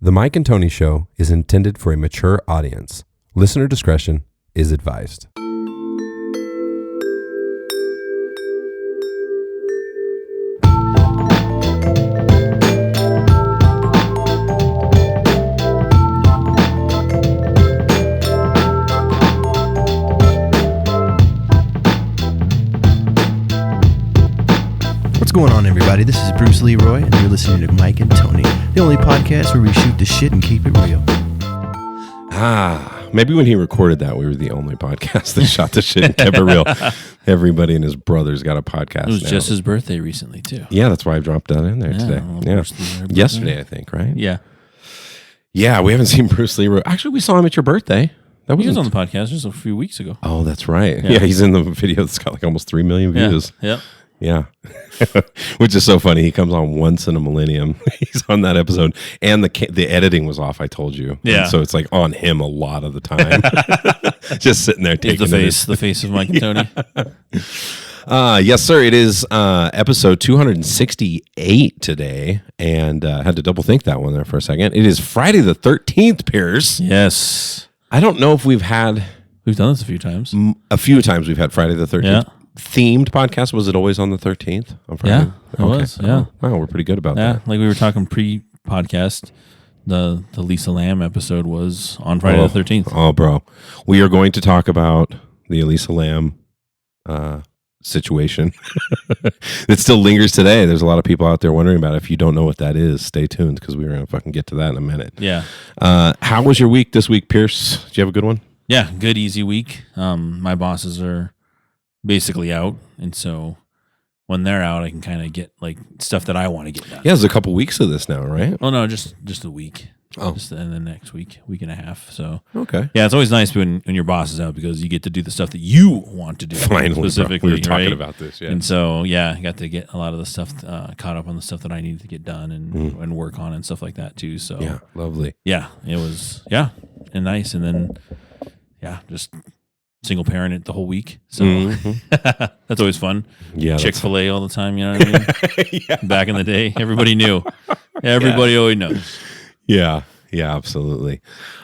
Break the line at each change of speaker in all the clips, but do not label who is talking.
The Mike and Tony Show is intended for a mature audience. Listener discretion is advised.
What's going on, everybody? This is Bruce Leroy, and you're listening to Mike and Tony, the only podcast where we shoot the shit and keep it real.
Maybe when he recorded that, we were the only podcast that shot the shit and kept it real. Everybody and his brother's got a podcast.
It was
now.
just his birthday recently, too.
Yeah, that's why I dropped that in there today. Yeah, yesterday, I think, right?
Yeah.
Yeah, we haven't seen Bruce Leroy. Actually, we saw him at your birthday.
He was on the podcast just a few weeks ago.
Oh, that's right. Yeah, he's in the video that's got like almost 3 million views.
Yeah.
Yeah, which is so funny. He comes on once in a millennium. He's on that episode, and the editing was off. I told you.
Yeah.
And so it's like on him a lot of the time, just sitting there taking
the face of Mike and Tony.
Yes, sir. It is episode 268 today, and had to double think that one there for a second. It is Friday the 13th, Pierce.
Yes,
I don't know if we've done
this a few times.
A few times we've had Friday the 13th.
Yeah.
Themed podcast. Was it always on the 13th on Friday?
Yeah, it was. Yeah.
Wow, we're pretty good about that.
Like we were talking pre-podcast, the Elisa Lam episode was on Friday the 13th.
Oh, bro. We are going to talk about the Elisa Lam situation. It still lingers today. There's a lot of people out there wondering about it. If you don't know what that is, stay tuned because we're going to fucking get to that in a minute.
Yeah.
How was your week this week, Pierce? Did you have a good one?
Yeah, good, easy week. My bosses are basically out, and so when they're out, I can kind of get like stuff that I want to get done.
Yeah, there's a couple weeks of this now, right?
Oh no, just a week.
Oh,
just and then next week and a half. So
okay,
yeah, it's always nice when your boss is out because you get to do the stuff that you want to do.
Finally,
specifically,
bro. We were talking
right?
about this, yeah.
And so I got to get a lot of the stuff caught up on the stuff that I needed to get done and work on and stuff like that too. So
yeah, lovely.
Yeah, it was and nice, and then just single parent it the whole week, so that's always fun.
Yeah,
Chick-fil-A all the time, you know what I mean? Yeah. Back in the day, everybody knew. Everybody always knows.
Yeah, absolutely.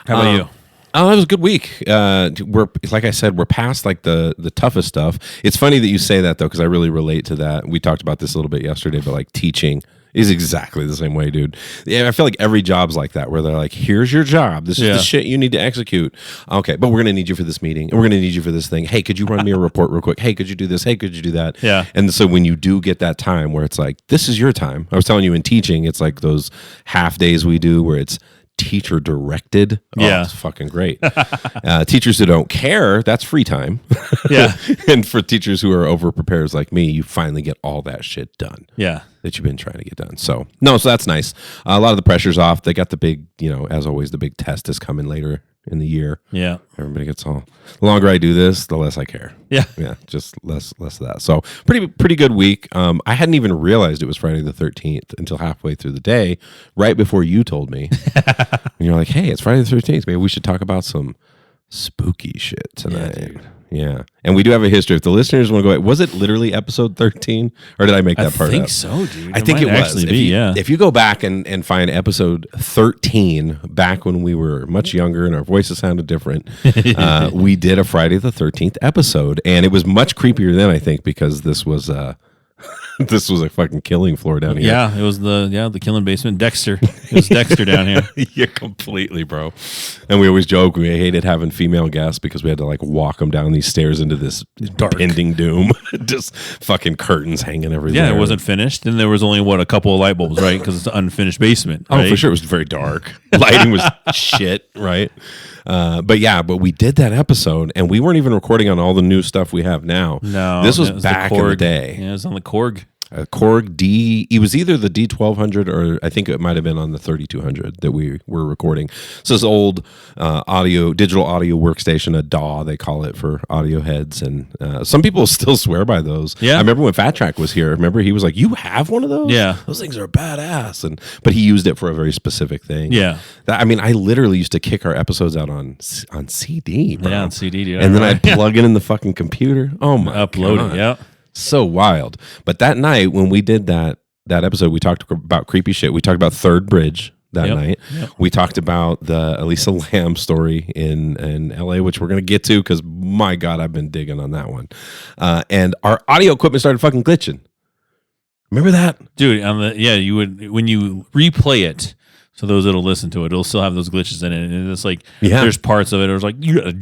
How about you?
Oh, it was a good week. We're like I said, we're past like the toughest stuff. It's funny that you say that though, because I really relate to that. We talked about this a little bit yesterday, but like teaching is exactly the same way, dude. Yeah, I feel like every job's like that, where they're like, "Here's your job. This is the shit you need to execute." Okay, but we're gonna need you for this meeting, and we're gonna need you for this thing. Hey, could you run me a report real quick? Hey, could you do this? Hey, could you do that?
Yeah.
And so when you do get that time where it's like, "This is your time," I was telling you in teaching, it's like those half days we do where it's teacher directed.
Yeah.
It's fucking great. Teachers who don't care, that's free time.
Yeah.
And for teachers who are over preparers like me, you finally get all that shit done.
Yeah.
That you've been trying to get done. So that's nice. A lot of the pressure's off. They got the big, as always, the big test is coming later in the year.
Yeah.
Everybody gets all, the longer I do this, the less I care.
Yeah.
Yeah. Just less of that. So pretty good week. I hadn't even realized it was Friday the 13th until halfway through the day, right before you told me. And you're like, hey, it's Friday the 13th. Maybe we should talk about some spooky shit tonight.
Yeah, dude.
Yeah. And we do have a history. If the listeners want to go, was it literally episode 13? Or did I make that part up?
I think so, dude.
I think it was.
Actually
If you go back and find episode 13, back when we were much younger and our voices sounded different, we did a Friday the 13th episode. And it was much creepier then, I think, because this was this was a fucking killing floor down here.
Yeah, it was the killing basement. Dexter. It was Dexter down here.
Yeah, completely, bro. And we always joke we hated having female guests because we had to like walk them down these stairs into this
Dark
pending doom. Just fucking curtains hanging everywhere.
Yeah, it wasn't finished, and there was only a couple of light bulbs, right? Because it's an unfinished basement.
Oh,
right?
for sure, it was very dark. Lighting was shit, right? But we did that episode, and we weren't even recording on all the new stuff we have now.
No,
this was back in the day.
Yeah, it was on the Korg.
Korg D. It was either the D1200 or I think it might have been on the 3200 that we were recording. So this old digital audio workstation, a DAW they call it for audio heads, and some people still swear by those.
Yeah,
I remember when Fat Track was here. Remember he was like, "You have one of those?
Yeah,
those things are badass." But he used it for a very specific thing.
Yeah,
I literally used to kick our episodes out on CD. Bro.
Yeah, on CD, dude.
And then I'd plug it in the fucking computer. Oh my god,
upload it. Yeah.
So wild. But that night when we did that episode, we talked about creepy shit. We talked about Third Bridge, that night.
Yep.
We talked about the Elisa Lam story in LA, which we're going to get to because, my God, I've been digging on that one. And our audio equipment started fucking glitching. Remember that?
Dude, you would, when you replay it, so those that'll listen to it, it'll still have those glitches in it. And it's like, there's parts of it, it was like,
go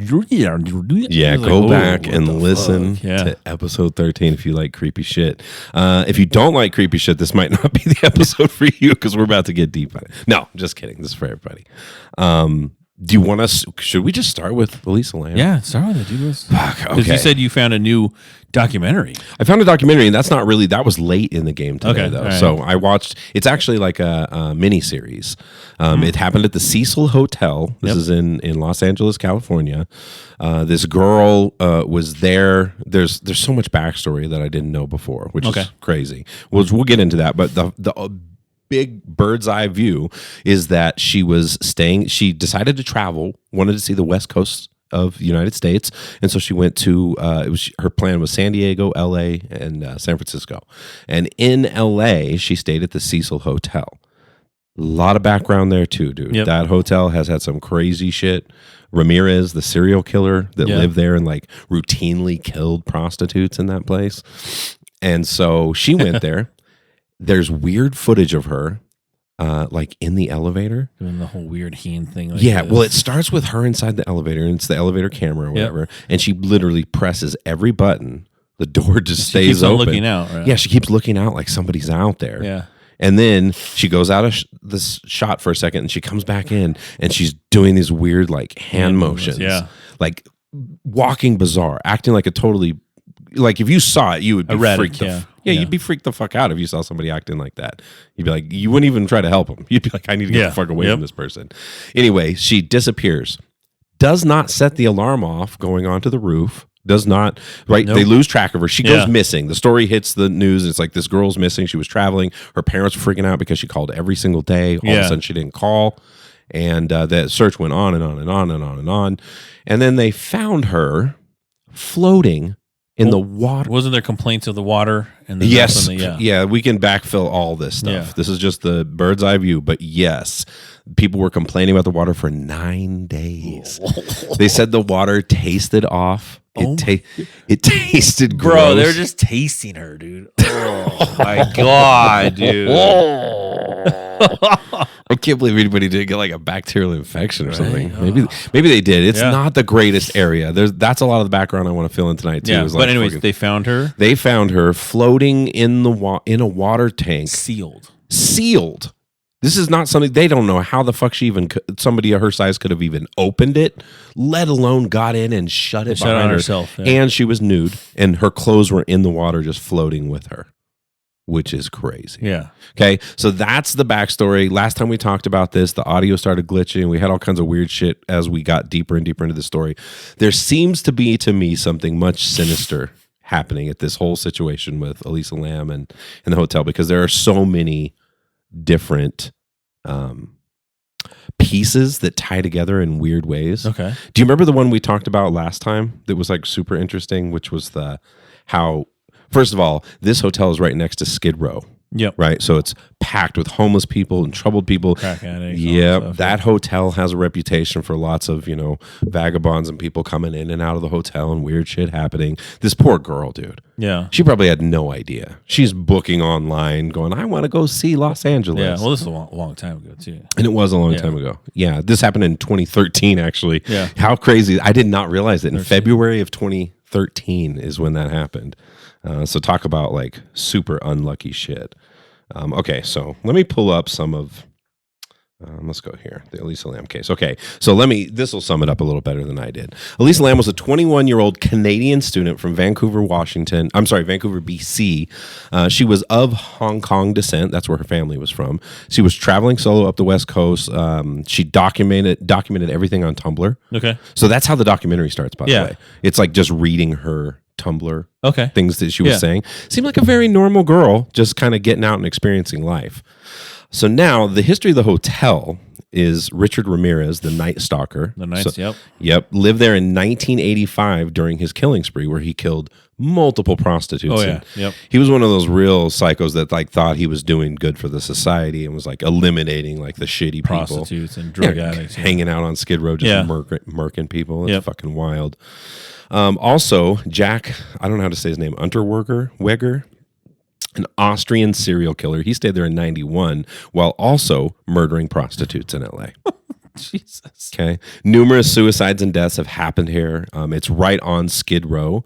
back and listen to episode 13 if you like creepy shit. If you don't like creepy shit, this might not be the episode for you because we're about to get deep on it. No, just kidding. This is for everybody. Do you want us? Should we just start with Elisa Lam?
Yeah, start with it, dude.
Fuck, okay.
Because you said you found a new documentary.
I found a documentary, and that was late in the game today, though.
Right.
So I watched, it's actually like a mini series. It happened at the Cecil Hotel. This is in Los Angeles, California. This girl was there. There's so much backstory that I didn't know before, which is crazy. We'll get into that, but the big bird's eye view is that she decided to travel, wanted to see the West Coast of the United States, and so she went to her plan was San Diego, LA, and San Francisco. And in LA she stayed at the Cecil Hotel. A lot of background there too, dude. That hotel has had some crazy shit. Ramirez, the serial killer that lived there and like routinely killed prostitutes in that place. And so she went there. There's weird footage of her, like in the elevator.
Doing the whole weird heen thing. Like
well, it starts with her inside the elevator, and it's the elevator camera or whatever, and she literally presses every button. The door just stays open.
Looking out, right?
Yeah, she keeps looking out like somebody's out there.
Yeah.
And then she goes out of this shot for a second, and she comes back in, and she's doing these weird like hand motions.
Yeah.
Like walking bizarre, acting like a totally... Like if you saw it, you would be freaked. You'd be freaked the fuck out if you saw somebody acting like that. You'd be like, you wouldn't even try to help them. You'd be like, I need to get the fuck away from this person. Anyway, she disappears. Does not set the alarm off going onto the roof. Does not, right? Nope. They lose track of her. She goes missing. The story hits the news. It's like this girl's missing. She was traveling. Her parents were freaking out because she called every single day. All of a sudden she didn't call. And that search went on and on and on and on and on. And then they found her floating in the water.
Wasn't there complaints of the water? And
yes. We can backfill all this stuff. Yeah. This is just the bird's eye view. But yes, people were complaining about the water for 9 days. They said the water tasted off. It tasted gross.
Bro, they're just tasting her, dude. Oh my God, dude.
I can't believe anybody didn't get like a bacterial infection or something. Maybe they did. It's not the greatest area. That's a lot of the background I want to fill in tonight too.
Yeah, but anyways, they found her.
They found her floating in in a water tank,
sealed.
This is not something they don't know how the fuck somebody of her size could have even opened it, let alone got in and shut it behind her.
Herself. Yeah.
And she was nude, and her clothes were in the water, just floating with her, which is crazy.
Yeah.
Okay, so that's the backstory. Last time we talked about this, the audio started glitching. We had all kinds of weird shit as we got deeper and deeper into the story. There seems to be, to me, something much sinister happening at this whole situation with Elisa Lam and the hotel, because there are so many different pieces that tie together in weird ways.
Okay.
Do you remember the one we talked about last time that was like super interesting, which was how, first of all, this hotel is right next to Skid Row.
Yep.
Right. So it's packed with homeless people and troubled people.
Crack addicts.
Yep. That hotel has a reputation for lots of, vagabonds and people coming in and out of the hotel and weird shit happening. This poor girl, dude.
Yeah.
She probably had no idea. She's booking online going, I want to go see Los Angeles.
Yeah. Well, this is a long time ago, too.
And it was a long time ago. Yeah. This happened in 2013, actually.
Yeah.
How crazy. I did not realize it. In February of 2013 is when that happened. So talk about like super unlucky shit. Okay, so let me pull up some of, let's go here, the Elisa Lam case. Okay, so this will sum it up a little better than I did. Elisa Lam was a 21-year-old Canadian student from Vancouver, BC. She was of Hong Kong descent. That's where her family was from. She was traveling solo up the West Coast. She documented everything on Tumblr.
Okay.
So that's how the documentary starts, by the way. It's like just reading her Tumblr things that she was saying. Seemed like a very normal girl, just kind of getting out and experiencing life. So now the history of the hotel is Richard Ramirez, the Night Stalker.
The Night,
Yep. Lived there in 1985 during his killing spree, where he killed multiple prostitutes.
Oh yeah,
And
yep.
he was one of those real psychos that like thought he was doing good for the society and was like eliminating like the shitty
Prostitutes
people.
and drug addicts. Yeah.
Hanging out on Skid Row, just
Yeah.
murking people. It's
Yep.
fucking wild. Also, Jack, I don't know how to say his name, Weger, an Austrian serial killer. He stayed there in 91 while also murdering prostitutes in LA.
Jesus.
Okay. Numerous suicides and deaths have happened here. It's right on Skid Row.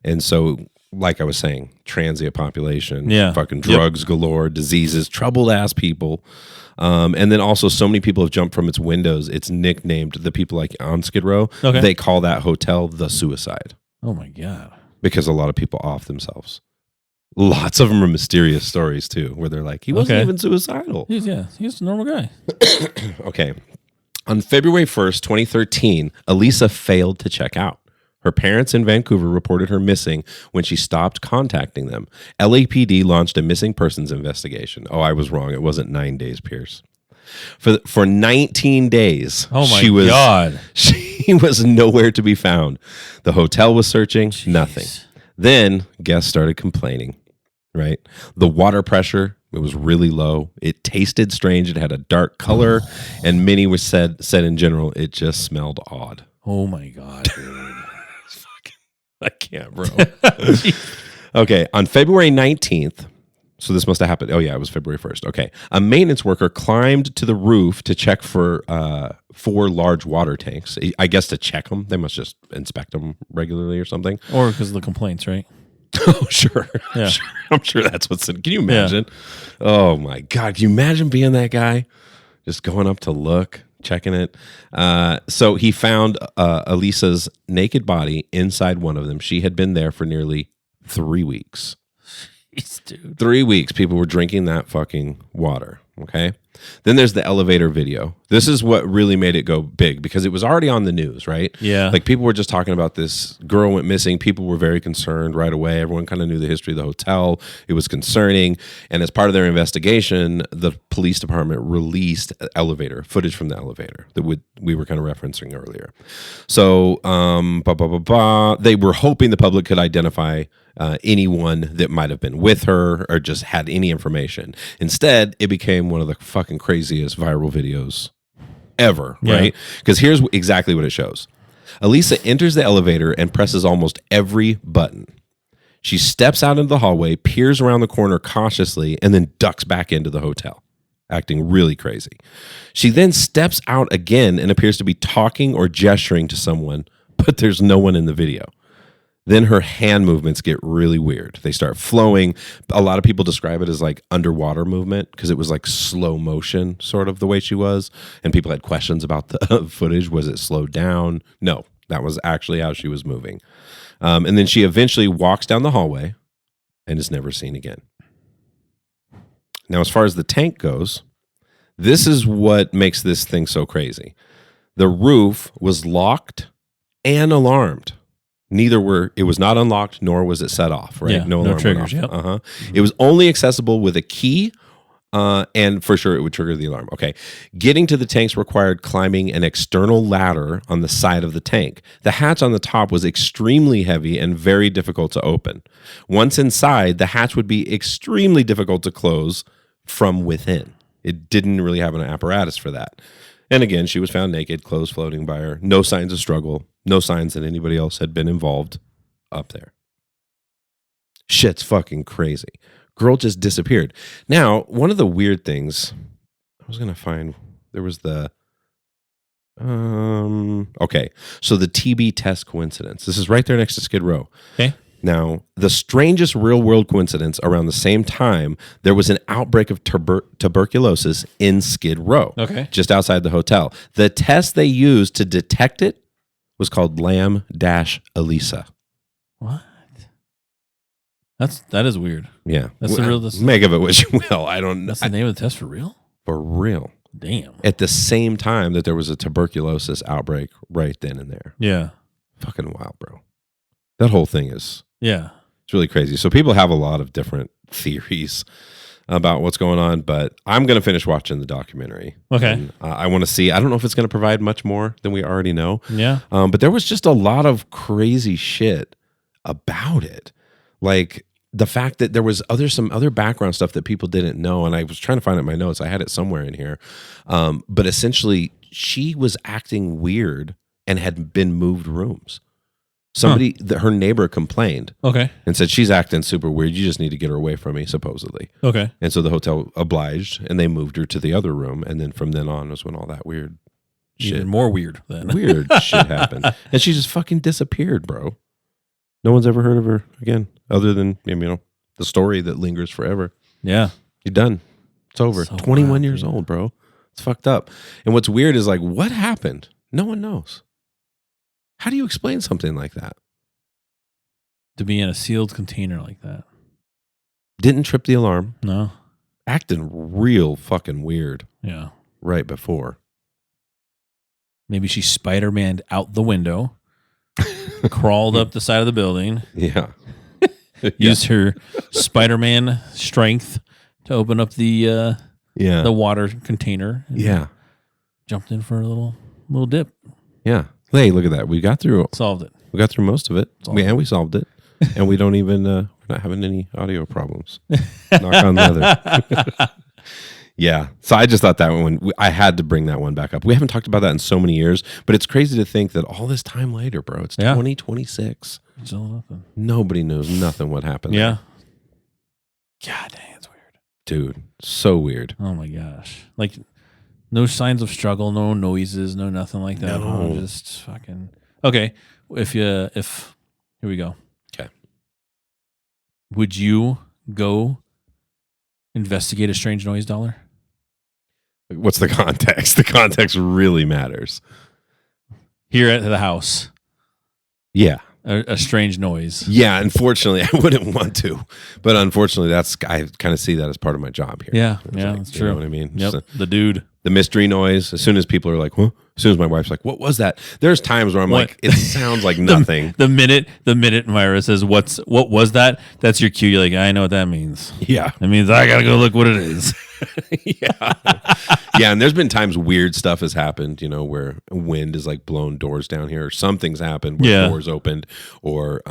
And so, like I was saying, transient population,
Yeah.
fucking drugs galore, diseases, troubled ass people. And then also so many people have jumped from its windows. It's nicknamed, the people like on Skid Row,
Okay.
they call that hotel the Suicide
Oh my God.
because a lot of people off themselves. Lots of them are mysterious stories too, where they're like, he wasn't
Okay.
even suicidal.
He's a normal guy.
Okay. On February 1st, 2013, Elisa failed to check out. Her parents in Vancouver reported her missing when she stopped contacting them. LAPD launched a missing persons investigation. Oh, I was wrong. It wasn't 9 days, Pierce. For 19 days,
Oh my
she
God.
she was nowhere to be found. The hotel was searching, nothing. Then guests started complaining, right? The water pressure, it was really low. It tasted strange. It had a dark color. And many were said in general, it just smelled odd.
Oh my God.
I can't, bro. Okay, on February 19th, so this must have happened. Oh, yeah, it was February 1st. Okay. A maintenance worker climbed to the roof to check for 4 large water tanks. I guess to check them. They must just inspect them regularly or something.
Or because of the complaints, right?
Oh, sure.
Yeah.
I'm sure that's what's in. Can you imagine? Oh, my God. Can you imagine being that guy? Just going up to look, checking it. So he found Elisa's naked body inside one of them. She had been there for nearly 3 weeks.
Jeez, dude.
3 weeks, people were drinking that fucking water. Okay. Then there's the elevator video. This is what really made it go big because it was already on the news, right?
Yeah.
Like people were just talking about this girl went missing. People were very concerned right away. Everyone kind of knew the history of the hotel. It was concerning. And as part of their investigation, the police department released elevator footage from the elevator that we were kind of referencing earlier. So they were hoping the public could identify anyone that might have been with her or just had any information. Instead, it became one of the fucking craziest viral videos ever,
Yeah.
right? Because here's exactly what it shows. Elisa enters the elevator and presses almost every button. She steps out into the hallway, peers around the corner cautiously, and then ducks back into the hotel, acting really crazy. She then steps out again and appears to be talking or gesturing to someone, but there's no one in the video. Then her hand movements get really weird. They start flowing. A lot of people describe it as like underwater movement because it was like slow motion, sort of the way she was. And people had questions about the footage. Was it slowed down? No, that was actually how she was moving. And then she eventually walks down the hallway and is never seen again. Now, as far as the tank goes, this is what makes this thing so crazy. The roof was locked and alarmed. Neither were. It was not unlocked, nor was it set off. Right?
Yeah, no
alarm
triggers,
went off.
yep.
It was only accessible with a key, and for sure it would trigger the alarm. Okay, getting to the tanks required climbing an external ladder on the side of the tank. The hatch on the top was extremely heavy and very difficult to open. Once inside, the hatch would be extremely difficult to close from within. It didn't really have an apparatus for that. And again, she was found naked, clothes floating by her. No signs of struggle. No signs that anybody else had been involved up there. Shit's fucking crazy. Girl just disappeared. Now, one of the weird things, I was going to find, there was the, okay. So the TB test coincidence. This is right there next to Skid Row.
Okay.
Now, the strangest real-world coincidence, around the same time, there was an outbreak of tuberculosis in Skid Row,
Okay.
just outside the hotel. The test they used to detect it was called Lam-Elisa.
What? That is weird.
Yeah.
That's the real. That's
Make of it what you will. I don't know.
the name of the test for real.
For real.
Damn.
At the same time that there was a tuberculosis outbreak right then and there.
Yeah.
Fucking wild, bro. That whole thing is...
Yeah.
It's really crazy. So people have a lot of different theories about what's going on, but I'm going to finish watching the documentary.
Okay.
And, I want to see. I don't know if it's going to provide much more than we already know.
Yeah.
But there was just a lot of crazy shit about it. Like the fact that there was some other background stuff that people didn't know, and I was trying to find it in my notes. I had it somewhere in here, but essentially, she was acting weird and had been moved rooms. Somebody, her neighbor complained, and said she's acting super weird. You just need to get her away from me, supposedly.
Okay,
and so the hotel obliged, and they moved her to the other room, and then from then on was when all that weird shit,
even more weird then.
weird shit happened, and she just fucking disappeared, bro. No one's ever heard of her again, other than the story that lingers forever.
Yeah,
You're done. It's over.
So
21
wild,
years
dude.
old, bro. It's fucked up. And what's weird is like, what happened? No one knows. How do you explain something like that?
To be in a sealed container like that.
Didn't trip the alarm.
No.
Acting real fucking weird
Yeah.
right before.
Maybe she Spider-Man'd out the window, crawled up the side of the building,
Yeah.
used her Spider-Man strength to open up the water container. And
Yeah.
jumped in for a little dip.
Yeah. Hey, look at that. We got through
Solved it.
most of it. And we solved it. And we don't even we're not having any audio problems. Knock on leather. Yeah. So I just thought that one, I had to bring that one back up. We haven't talked about that in so many years, but it's crazy to think that all this time later, bro, it's 2026.
Still nothing.
Nobody knows nothing what happened.
Yeah. God dang, it's weird.
Dude, so weird.
Oh my gosh. Like no signs of struggle, no noises, no nothing like that.
No.
Just fucking. Okay. If here we go.
Okay.
Would you go investigate a strange noise, Dollar?
What's the context? The context really matters.
Here at the house,
Yeah.
a strange noise.
Yeah, unfortunately, I wouldn't want to. But unfortunately, I kind of see that as part of my job here.
Yeah,
It's
yeah,
like,
that's
you
true.
know what I mean?
Yep,
Just
the dude.
the mystery noise. As soon as people are like, huh? As soon as my wife's like, what was that? There's times where I'm
What?
like, it sounds like nothing.
The minute Myra says, what was that? That's your cue. You're like, I know what that means.
Yeah.
That means I gotta go look what it is.
Yeah. Yeah, and there's been times weird stuff has happened, where wind is like blown doors down here, or something's happened where doors opened, or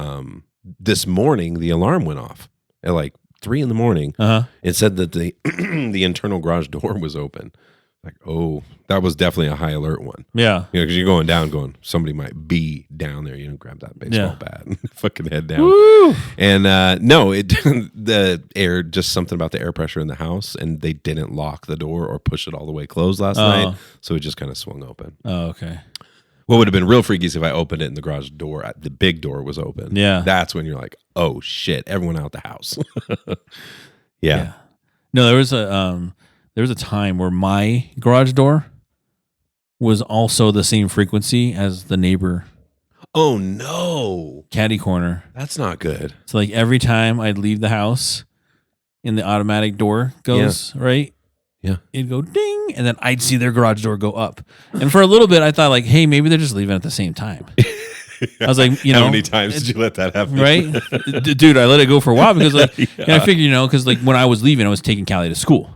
this morning the alarm went off at like 3 a.m. It said that the the internal garage door was open. Like, oh, that was definitely a high alert one.
Yeah.
Because you're going down, somebody might be down there. Grab that baseball bat and fucking head down.
Woo!
And no, the air, just something about the air pressure in the house, and they didn't lock the door or push it all the way closed last night, so it just kind of swung open.
Oh, okay.
What would have been real freaky is if I opened it and the garage door, the big door was open.
Yeah.
That's when you're like, oh shit, everyone out the house. Yeah.
No, there was a time where my garage door was also the same frequency as the neighbor
Oh no.
caddy corner.
That's not good.
So like every time I'd leave the house and the automatic door goes, right?
Yeah.
It'd go ding, and then I'd see their garage door go up. And for a little bit I thought like, hey, maybe they're just leaving at the same time. I was like,
How many times did you let that happen?
right? Dude, I let it go for a while because like and I figured, because like when I was leaving, I was taking Callie to school.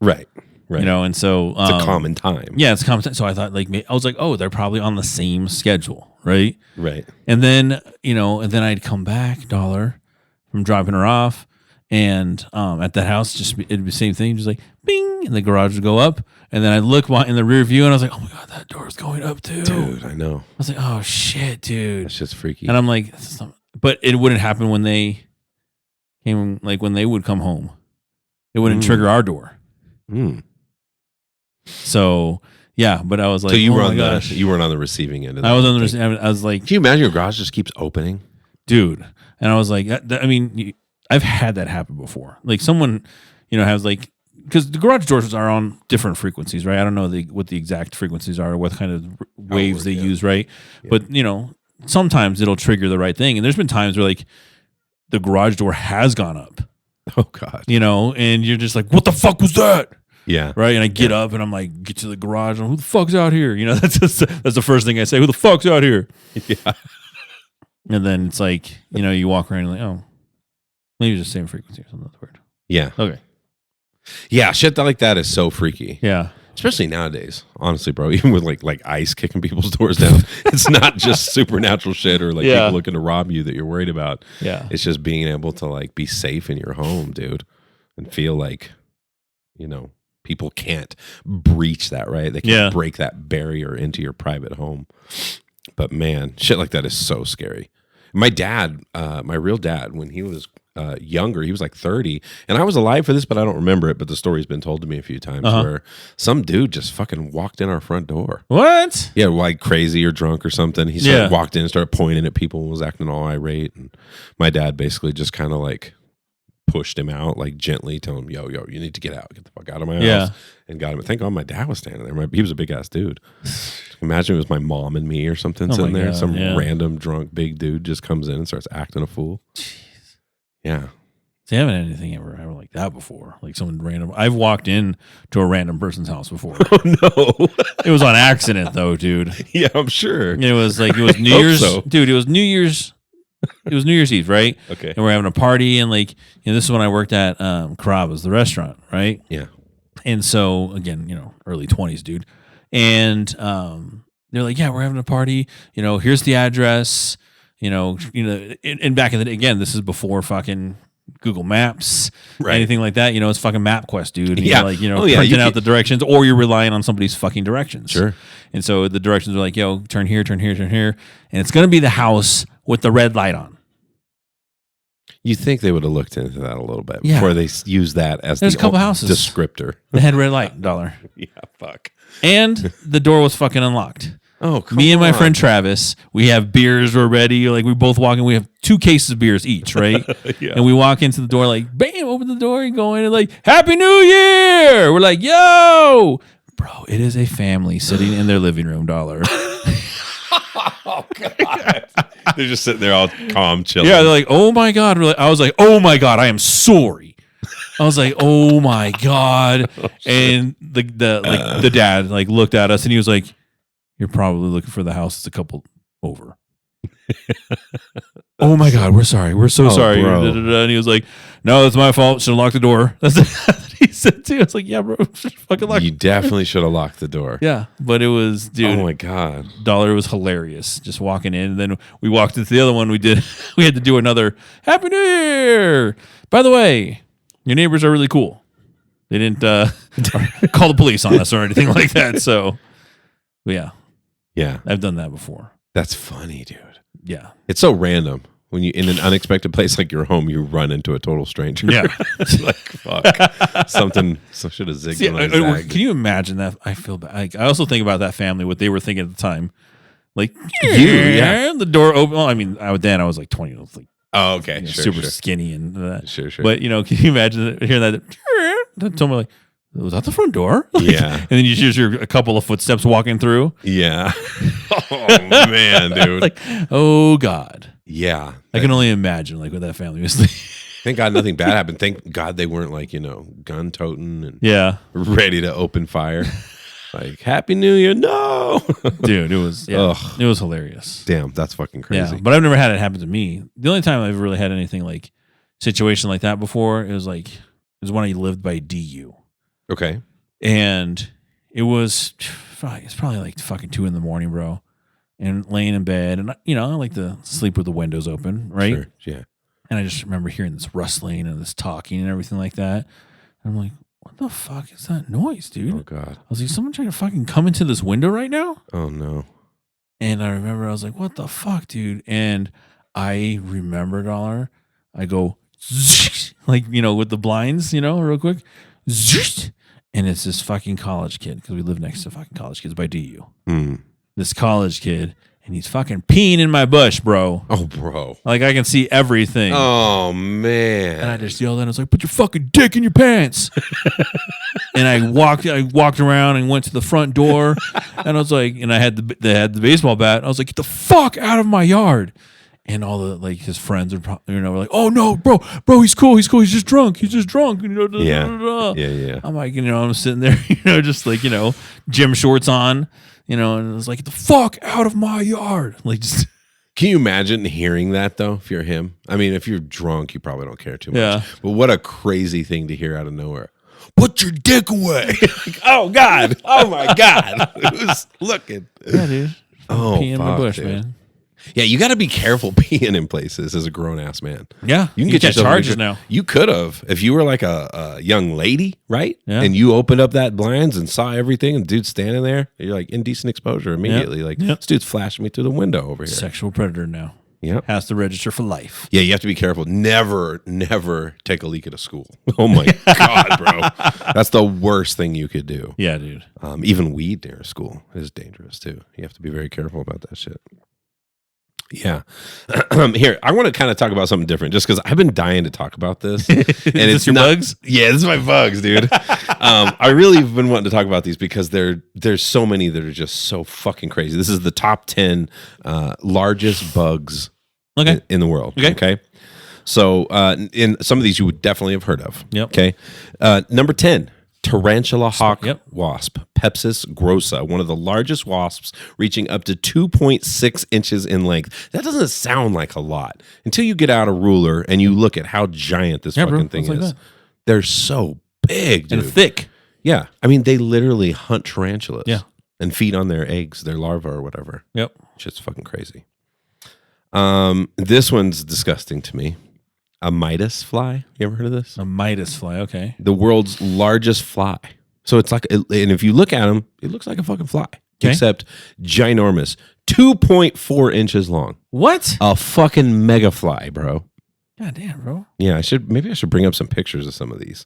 Right. Right.
And so
It's a common time.
Yeah, it's a common time. So I thought I was like, oh, they're probably on the same schedule, right?
Right.
And then, I'd come back, Dollar, from dropping her off, and at that house, it'd be the same thing, just like bing, and the garage would go up, and then I'd look in the rear view, and I was like, oh my god, that door's going up too.
Dude, I know.
I was like, oh shit, dude.
That's just freaky.
And I'm like, but it wouldn't happen when they came, like when they would come home. It wouldn't trigger our door. So yeah, but I was like,
so you
oh
were
my
on
gosh.
you weren't on the receiving end of that.
I was on the receiving end. I was like,
can you imagine your garage just keeps opening?
dude. And I was like, I mean, I've had that happen before. Like someone, has like, because the garage doors are on different frequencies, right? I don't know what the exact frequencies are, or what kind of waves they use, right? Yeah. But sometimes it'll trigger the right thing. And there's been times where like the garage door has gone up.
Oh God.
And you're just like, what the fuck was that?
Yeah.
Right. And I get up and I'm like, get to the garage. And who the fuck's out here? That's the first thing I say. Who the fuck's out here?
Yeah.
And then it's like, you walk around and like, oh, maybe it's the same frequency or something. That's weird.
Yeah.
Okay.
Yeah. Shit like that is so freaky.
Yeah.
Especially nowadays, honestly, bro. Even with like ICE kicking people's doors down, it's not just supernatural shit or like people looking to rob you that you're worried about.
Yeah.
It's just being able to like be safe in your home, dude, and feel like, you know, people can't breach that, right? They can't break that barrier into your private home. But man, shit like that is so scary. My dad, my real dad, when he was younger, he was like 30, and I was alive for this, but I don't remember it. But the story's been told to me a few times where some dude just fucking walked in our front door.
What?
Yeah, like crazy or drunk or something. He walked in and started pointing at people and was acting all irate. And my dad basically just kind of like pushed him out, like gently, telling him, yo, you need to get out. Get the fuck out of my house. And got him. Thank God my dad was standing there. He was a big ass dude. Imagine it was my mom and me or something sitting there. Some random drunk big dude just comes in and starts acting a fool. Jeez. Yeah.
See, I haven't had anything ever like that before. Like someone random. I've walked in to a random person's house before.
Oh no.
It was on accident though, dude.
Yeah, I'm sure.
It was New Year's. So. Dude, it was New Year's. It was New Year's Eve, right?
Okay.
And we're having a party, and like, this is when I worked at Carrabba's, the restaurant, right?
Yeah.
And so again, early 20s, dude. And they're like, yeah, we're having a party. Here's the address. And back in the day, again, this is before fucking Google Maps, anything like that. It's fucking MapQuest, dude. Printing out the directions, or you're relying on somebody's fucking directions.
Sure.
And so the directions are like, yo, turn here, turn here, turn here, and it's gonna be the house with the red light on.
You think they would have looked into that a little bit before they use that as
There's a couple houses
descriptor.
They had red light, $1.
Yeah, fuck.
And the door was fucking unlocked.
Oh, come
Me and my friend Travis, we have beers, we're ready. Like, we both walk in, we have 2 cases of beers each, right? And we walk into the door, like, bam, open the door and go in and like, Happy New Year! We're like, yo! Bro, it is a family sitting in their living room, $1.
Oh, God. They're just sitting there all calm, chilling.
Yeah, they're like, oh my God. I was like, oh my God, I am sorry. I was like, oh my God. And the dad like looked at us and he was like, you're probably looking for the house that's a couple over. Oh my God, we're sorry. We're so sorry. And he was like, no, that's my fault. Should have locked the door. That's what he said too. I was like, yeah, bro, fucking lock.
You definitely should have locked the door.
Yeah, but it was, dude.
Oh my God,
$1 was hilarious. Just walking in, and then we walked into the other one. We had to do another Happy New Year. By the way, your neighbors are really cool. They didn't call the police on us or anything like that. So, yeah, I've done that before.
That's funny, dude.
Yeah,
it's so random. When you in an unexpected place like your home, you run into a total stranger.
Yeah,
it's like fuck. Something should have zigged.
Can you imagine that? I feel bad. I also think about that family, what they were thinking at the time. Like the door open. Well, I mean, I was like 20. I was like,
oh, okay,
super skinny and that.
Sure.
But can you imagine hearing that? Someone like, was that the front door?
Yeah.
And then you hear a couple of footsteps walking through.
Yeah. Oh man, dude.
Like, oh God.
Yeah.
I can only imagine like what that family was thinking.
Thank God nothing bad happened. Thank God they weren't like, gun toting and ready to open fire. Like, Happy New Year. No.
Dude, it was hilarious.
Damn, that's fucking crazy.
Yeah, but I've never had it happen to me. The only time I've really had anything like situation like that before, it was when I lived by DU.
Okay.
And it's probably like fucking 2 a.m, bro. And laying in bed, and I like to sleep with the windows open, right?
Sure, yeah.
And I just remember hearing this rustling and this talking and everything like that. And I'm like, what the fuck is that noise, dude?
Oh God.
I was like, someone trying to fucking come into this window right now?
Oh no.
And I remember I was like, what the fuck, dude? And I remember, $1. I go, like, with the blinds, real quick. And it's this fucking college kid, because we live next to fucking college kids by DU. This college kid, and he's fucking peeing in my bush, bro.
Oh, bro.
Like, I can see everything.
Oh, man.
And I just yelled at him. I was like, put your fucking dick in your pants. And I walked around and went to the front door. And I was like, and they had the baseball bat. I was like, get the fuck out of my yard. And all the, like, his friends are, were like, oh, no, bro, he's cool. He's just drunk. Yeah. I'm like, I'm sitting there, just like, gym shorts on. And it was like, get the fuck out of my yard. Like, just.
Can you imagine hearing that, though, if you're him? I mean, if you're drunk, you probably don't care too much.
Yeah.
But what a crazy thing to hear out of nowhere. put your dick away. Like, oh God. Oh my God. Who's looking?
Yeah, dude.
Oh,
Pee in the
fuck,
bush,
dude.
man.
Yeah, you got to be careful peeing in places as a grown ass man.
Yeah,
You can
get
yourself
charges
into-
now.
You could have if you were like a young lady, right?
Yeah.
And you opened up that blinds and saw everything, and dude's standing there. You're like indecent exposure immediately. Like
Yep.
this dude's flashing me through the window over here.
Sexual predator now.
Yep.
Has to register for life.
Yeah, you have to be careful. Never take a leak at a school. Oh my God, bro. That's the worst thing you could do.
Yeah, dude.
Even weed near a school is dangerous too. You have to be very careful about that shit. Yeah. Here, I want to kind of talk about something different just because I've been dying to talk about this. And
Is this your bugs?
Yeah, this is my bugs, dude. I really have been wanting to talk about these because there's so many that are just so fucking crazy. This is the top 10 largest bugs in the world. Okay. So in some of these you would definitely have heard of.
Yep.
Okay. Number 10. Tarantula hawk
Yep.
wasp, Pepsis grossa, one of the largest wasps, reaching up to 2.6 inches in length. That doesn't sound like a lot until you get out a ruler and you look at how giant this fucking thing
Like
is.
that.
They're so big, dude.
And thick.
Yeah. I mean, they literally hunt tarantulas
and
feed on their eggs, their larvae or whatever.
Yep.
Shit's fucking crazy. This one's disgusting to me. A Midas fly. You ever heard of this?
A Midas fly. Okay.
The world's largest fly. So it's like, and if you look at him, it looks like a fucking fly, except ginormous, 2.4 inches long.
What?
A fucking mega fly, bro.
God damn, bro.
Yeah, maybe I should bring up some pictures of some of these.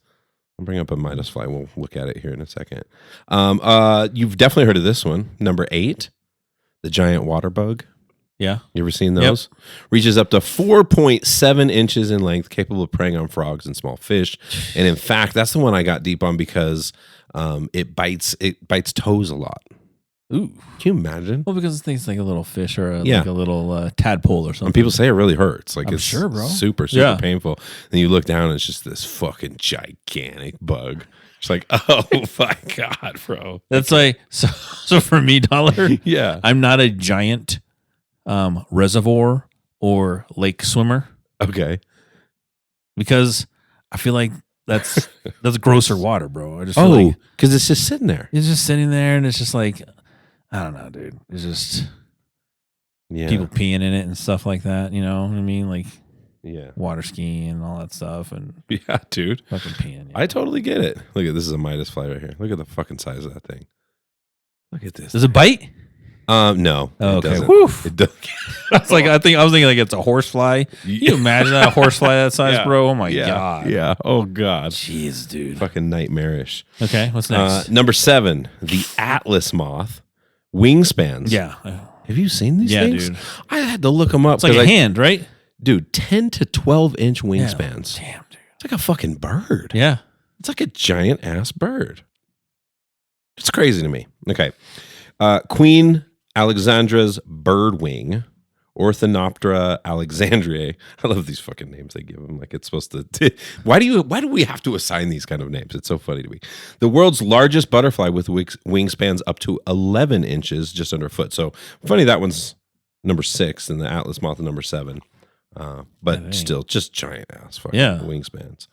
I'll bring up a Midas fly. We'll look at it here in a second. You've definitely heard of this one. Number 8, the giant water bug.
Yeah.
You ever seen those? Yep. Reaches up to 4.7 inches in length, capable of preying on frogs and small fish. And in fact, that's the one I got deep on because it bites toes a lot.
Ooh.
Can you imagine?
Well, because it's like a little fish or like a little tadpole or something.
And people say it really hurts. Like it's
sure, bro.
super painful. And you look down and it's just this fucking gigantic bug. It's like, oh my God, bro.
That's like, so for me, Dollar,
yeah.
I'm not a giant reservoir or lake swimmer.
Okay.
Because I feel like that's grosser water, bro. I just feel like
because it's just sitting there.
it's just sitting there and it's just like, I don't know, dude. It's just people peeing in it and stuff like that. You know what I mean? Like water skiing and all that stuff. And
yeah, dude.
Fucking peeing.
I totally get it. Look at this is a Midas fly right here. Look at the fucking size of that thing. Look at this.
Does it bite?
No.
Oh, okay.
It doesn't.
It's like I was thinking like it's a horsefly. Can you imagine that horsefly that size, bro? Oh my God.
Yeah. Oh God.
Jeez, dude.
Fucking nightmarish.
Okay, what's next?
Number 7, the Atlas moth, wingspans.
Yeah.
Have you seen these things?
Dude.
I had to look them up.
It's like a hand, right?
Dude, 10 to 12 inch wingspans.
Damn, dude.
It's like a fucking bird.
Yeah.
It's like a giant ass bird. It's crazy to me. Okay. Queen Alexandra's birdwing, Orthoptera alexandriae. I love these fucking names they give them. Like it's supposed to. Why do we have to assign these kind of names? It's so funny to me. The world's largest butterfly with wingspans up to 11 inches, just under a foot. So funny that one's number 6 and the Atlas moth number 7. But still, just giant ass fucking wingspans.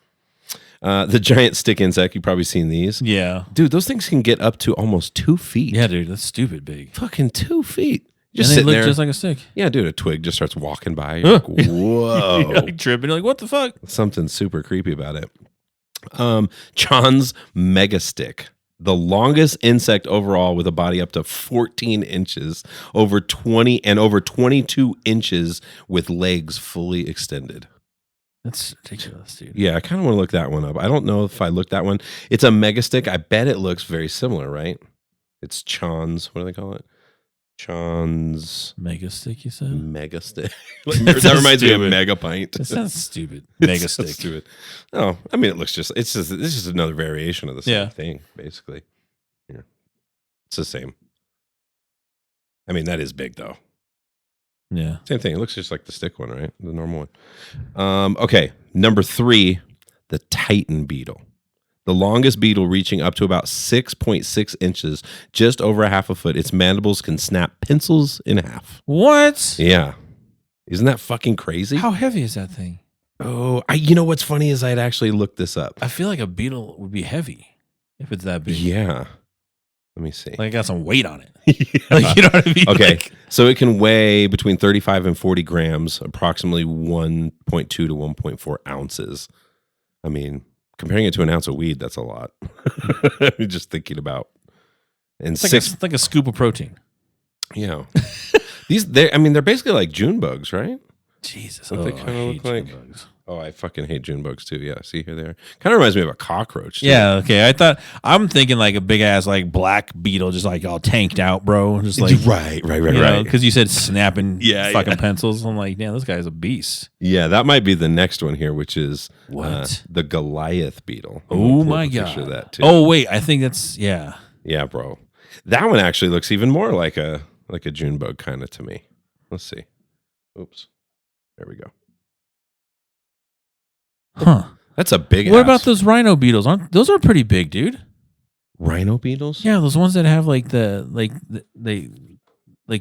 The giant stick insect, you've probably seen these.
Yeah.
Dude, those things can get up to almost 2 feet.
Yeah, dude, that's stupid big.
Fucking 2 feet.
Just
sitting
look
there.
just like a stick.
Yeah, dude, a twig just starts walking by. You're like, whoa.
You're like tripping. You're like, what the fuck?
Something super creepy about it. Chan's megastick. The longest insect overall with a body up to 14 inches, over 22 inches with legs fully extended.
That's ridiculous, dude.
Yeah, I kind of want to look that one up. I don't know if I looked that one. It's a megastick. I bet it looks very similar, right? It's Chan's, what do they call it? Chan's
mega stick, you said?
Mega stick. That reminds me of mega pint.
That sounds stupid. Mega stick.
Stupid. No, I mean it's just this is another variation of the same thing, basically. Yeah. It's the same. I mean, that is big though.
Yeah.
Same thing. It looks just like the stick one, right? The normal one. Okay. Number 3, the Titan beetle. The longest beetle reaching up to about 6.6 inches, just over a half a foot. Its mandibles can snap pencils in half.
What?
Yeah. Isn't that fucking crazy?
How heavy is that thing?
Oh, you know what's funny is I'd actually looked this up.
I feel like a beetle would be heavy if it's that big.
Yeah. Let me see.
Like, it got some weight on it.
Yeah.
Like, you know what I mean?
Okay.
Like,
So it can weigh between 35 and 40 grams, approximately 1.2 to 1.4 ounces. I mean, comparing it to an ounce of weed, that's a lot. Just thinking about. And
it's like a scoop of protein.
you know, they're basically like June bugs, right?
Jesus.
What they kind of look like.
Bugs.
Oh, I fucking hate June bugs too. Yeah, see here they are. Kind of reminds me of a cockroach. Too.
Yeah, okay. I'm thinking like a big ass like black beetle, just like all tanked out, bro. Just like
right.
Because you said snapping fucking
yeah.
pencils. I'm like, damn, this guy's a beast.
Yeah, that might be the next one here, which is
What?
the Goliath beetle.
Oh my god.
Of that too.
Oh wait, I think that's
Yeah, bro. That one actually looks even more like a June bug kind of to me. Let's see. Oops. There we go.
Huh.
That's a big
What about those rhino beetles? Those are pretty big, dude.
rhino beetles?
Yeah, those ones that have like they're like I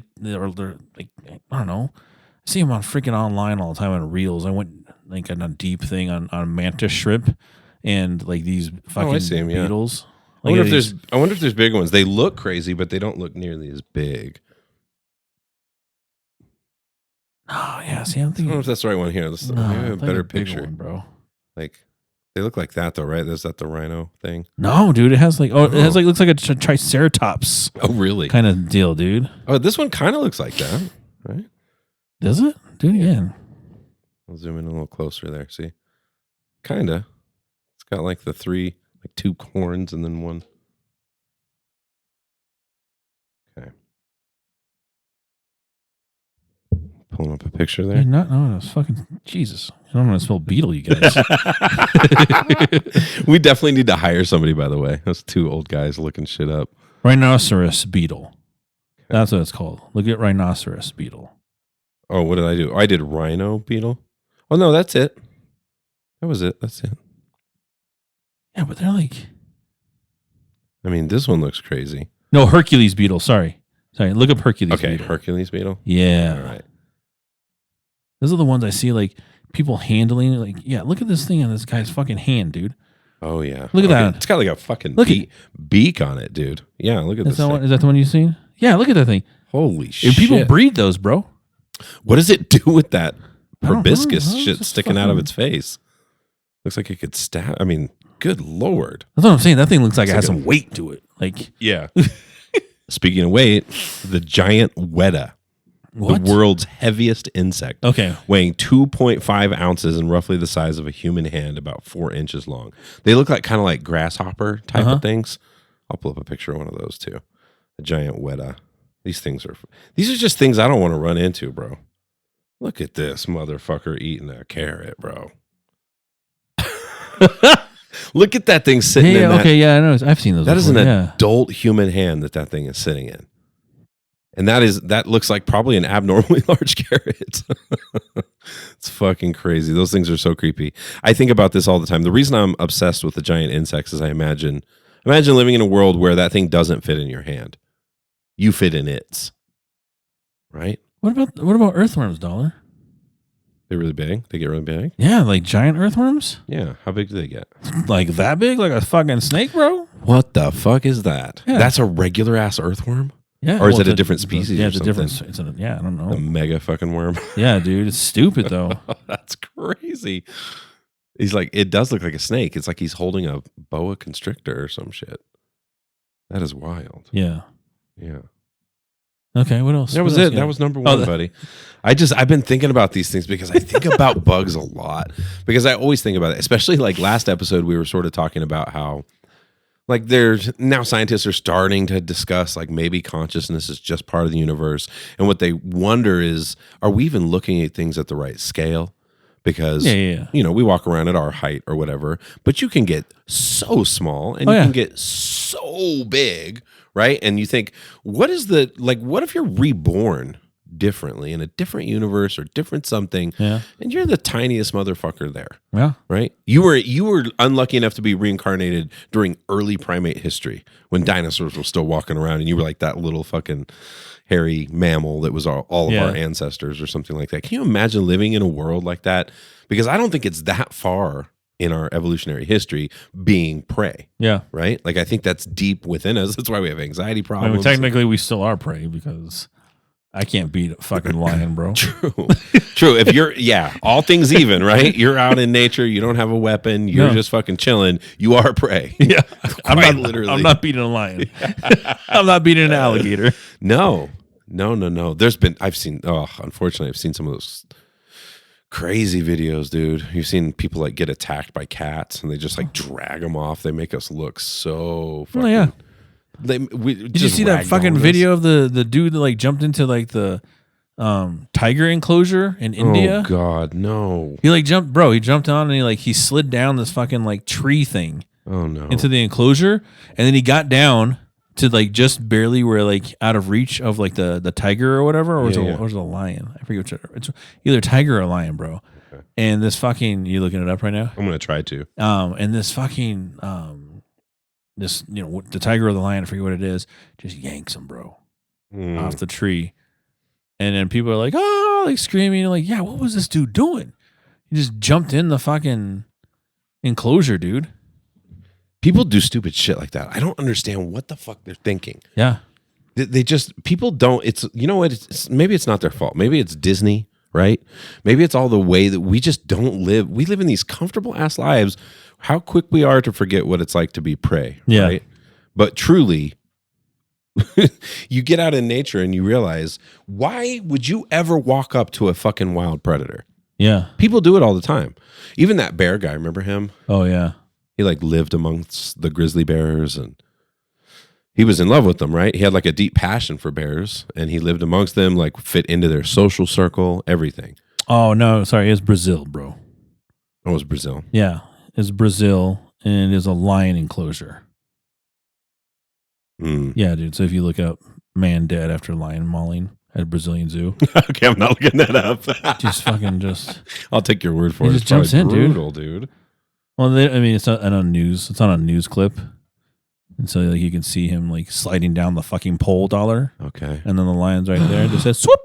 don't know. I see them on freaking online all the time on reels. I went like on a deep thing on mantis shrimp and like these fucking
I see 'em, yeah.
beetles.
I wonder if there's big ones. They look crazy, but they don't look nearly as big.
Oh yeah, see, I'm
I don't know
thinking
if that's the right one here. Let's maybe a better picture.
one, bro.
Like they look like that though, right? Is that the rhino thing?
No, dude, it has like looks like a triceratops
Oh, really?
kind of deal, dude.
Oh, this one kind of looks like that, right?
Does it? Do it again.
I'll zoom in a little closer there. See, kind of. It's got like the two horns and then one. Okay. Pulling up a picture there.
No, it's fucking Jesus. I don't know how to spell beetle, you guys.
We definitely need to hire somebody, by the way. Those two old guys looking shit up.
Rhinoceros beetle. That's what it's called. Look at rhinoceros beetle.
Oh, what did I do? Oh, I did rhino beetle. Oh, no, that's it. That was it. That's it.
Yeah, but they're like...
I mean, this one looks crazy.
No, Hercules beetle. Sorry. Look up Hercules
Okay,
beetle.
Hercules beetle?
Yeah.
All right.
Those are the ones I see, like, people handling. Like, yeah, look at this thing on this guy's fucking hand, dude.
Oh, yeah.
Look at that.
It's got like a fucking beak on it, dude. Yeah, look at this thing.
Is that the one you've seen? Yeah, look at that thing.
Holy
And
shit.
people breed those, bro.
What does it do with that
I don't know.
proboscis
It's
shit
just
sticking out of
fucking-
its face? Looks like it could stab. I mean, good Lord.
That's what I'm saying. That thing looks like it
It's
has
like
some weight to it. Like,
Yeah. Speaking of weight, the giant weta,
what?
the world's heaviest insect,
Okay.
weighing 2.5 ounces and roughly the size of a human hand, about 4 inches long. They look like kind of like grasshopper type of things. I'll pull up a picture of one of those too. A giant weta. These are just things I don't want to run into, bro. Look at this motherfucker eating a carrot, bro. Look at that thing sitting in that.
Okay, yeah, I know. I've seen those.
That is
before,
an
yeah.
adult human hand that thing is sitting in. And that looks like probably an abnormally large carrot. It's fucking crazy. Those things are so creepy. I think about this all the time. The reason I'm obsessed with the giant insects is I imagine living in a world where that thing doesn't fit in your hand. You fit in its. Right?
What about earthworms, Dollar?
They're really big. They get really big.
Yeah, like giant earthworms?
Yeah. How big do they get?
Like that big? Like a fucking snake, bro?
What the fuck is that?
Yeah.
That's a regular ass earthworm?
Yeah.
Or is it a different species
Yeah,
or
it's a
something?
different. I don't know.
A mega fucking worm.
Yeah, dude, it's stupid though.
That's crazy. He's like, it does look like a snake. It's like he's holding a boa constrictor or some shit. That is wild.
Yeah.
Yeah.
Okay, what else?
That was
What else
it.
you
That
got?
was number one, buddy. I've been thinking about these things because I think about bugs a lot. Because I always think about it. Especially like last episode, we were sort of talking about how like there's now scientists are starting to discuss like maybe consciousness is just part of the universe. And what they wonder is, are we even looking at things at the right scale? Because,
Yeah.
you know, we walk around at our height or whatever, but you can get so small and you can get so big, right? And you think, what if you're reborn differently in a different universe or different something.
Yeah.
And you're the tiniest motherfucker there.
Yeah.
Right? You were unlucky enough to be reincarnated during early primate history when dinosaurs were still walking around, and you were like that little fucking hairy mammal that was all of our ancestors or something like that. Can you imagine living in a world like that? Because I don't think it's that far in our evolutionary history being prey.
Yeah.
Right? Like, I think that's deep within us. That's why we have anxiety
I
problems.
mean, technically, we still are prey because I can't beat a fucking lion, bro.
True. If you're, all things even, right? You're out in nature. You don't have a weapon. You're just fucking chilling. You are prey.
Yeah. I'm not beating a lion. I'm not beating an alligator.
No. Unfortunately, I've seen some of those crazy videos, dude. You've seen people like get attacked by cats and they just like drag them off. They make us look so fucking.
Oh, yeah.
Did
you see that fucking video of the dude that like jumped into like the tiger enclosure in India?
Oh God, no.
He like jumped on and he slid down this fucking like tree thing.
Oh no.
Into the enclosure, and then he got down to like just barely were like out of reach of like the tiger or whatever, or was it a lion? I forget which. It's either tiger or a lion, bro. Okay. And this fucking, you looking it up right now?
I'm gonna try to.
And this fucking this the tiger or the lion, I forget what it is, just yanks him, bro, off the tree, and then people are like, oh, like screaming, like, yeah, what was this dude doing? He just jumped in the fucking enclosure, dude.
People do stupid shit like that. I don't understand what the fuck they're thinking.
Yeah.
They just, people don't, it's, you know what, maybe it's not their fault. Maybe it's Disney, right? Maybe it's all the way that we just don't live. We live in these comfortable ass lives. How quick we are to forget what it's like to be prey, right? But truly, you get out in nature and you realize, why would you ever walk up to a fucking wild predator?
Yeah.
People do it all the time. Even that bear guy, remember him?
Oh, yeah.
He like lived amongst the grizzly bears and he was in love with them, right? He had like a deep passion for bears and he lived amongst them, like fit into their social circle, everything.
Oh, no. Sorry. It's Brazil, bro.
Oh, it was Brazil.
Yeah. It's Brazil and it's a lion enclosure. Yeah, dude. So if you look up man dead after lion mauling at a Brazilian zoo.
Okay, I'm not looking that up.
I'll
take your word for it.
He just jumps in,
brutal, dude.
Well, it's not on news. It's on a news clip, and so like you can see him like sliding down the fucking pole dollar.
Okay,
and then the lion's right there. Just says swoop.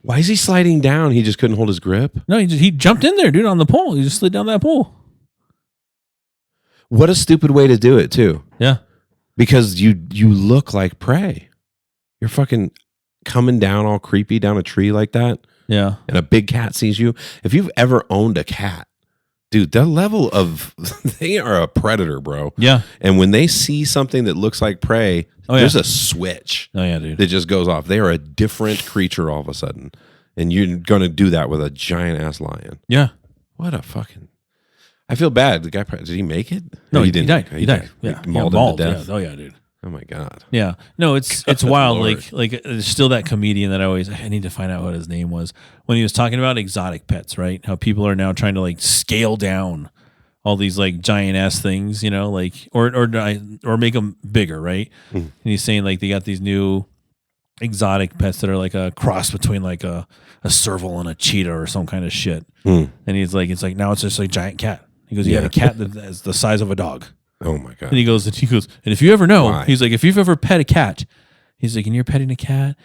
Why is he sliding down? He just couldn't hold his grip.
No, he jumped in there, dude, on the pole. He just slid down that pole.
What a stupid way to do it, too.
Yeah,
because you look like prey. You're fucking coming down all creepy down a tree like that.
Yeah,
and a big cat sees you. If you've ever owned a cat. Dude, that level of, they are a predator, bro.
Yeah.
And when they see something that looks like prey, there's a switch.
Oh, yeah, dude.
That just goes off. They are a different creature all of a sudden. And you're going to do that with a giant ass lion.
Yeah.
What a fucking, I feel bad. The guy, did he make it?
No, he didn't. He died.
Yeah. Mauled him to death.
Yeah. Oh, yeah, dude.
Oh my God.
Yeah. No, it's wild. Like there's still that comedian that I need to find out what his name was when he was talking about exotic pets, right? How people are now trying to like scale down all these like giant ass things, like or make them bigger, right? And he's saying like they got these new exotic pets that are like a cross between like a serval and a cheetah or some kind of shit. And he's like, it's like now it's just like a giant cat. He goes, you got a cat that's the size of a dog.
Oh my God.
And he goes, and if you ever know, he's like, if you've ever pet a cat, he's like, and you're petting a cat.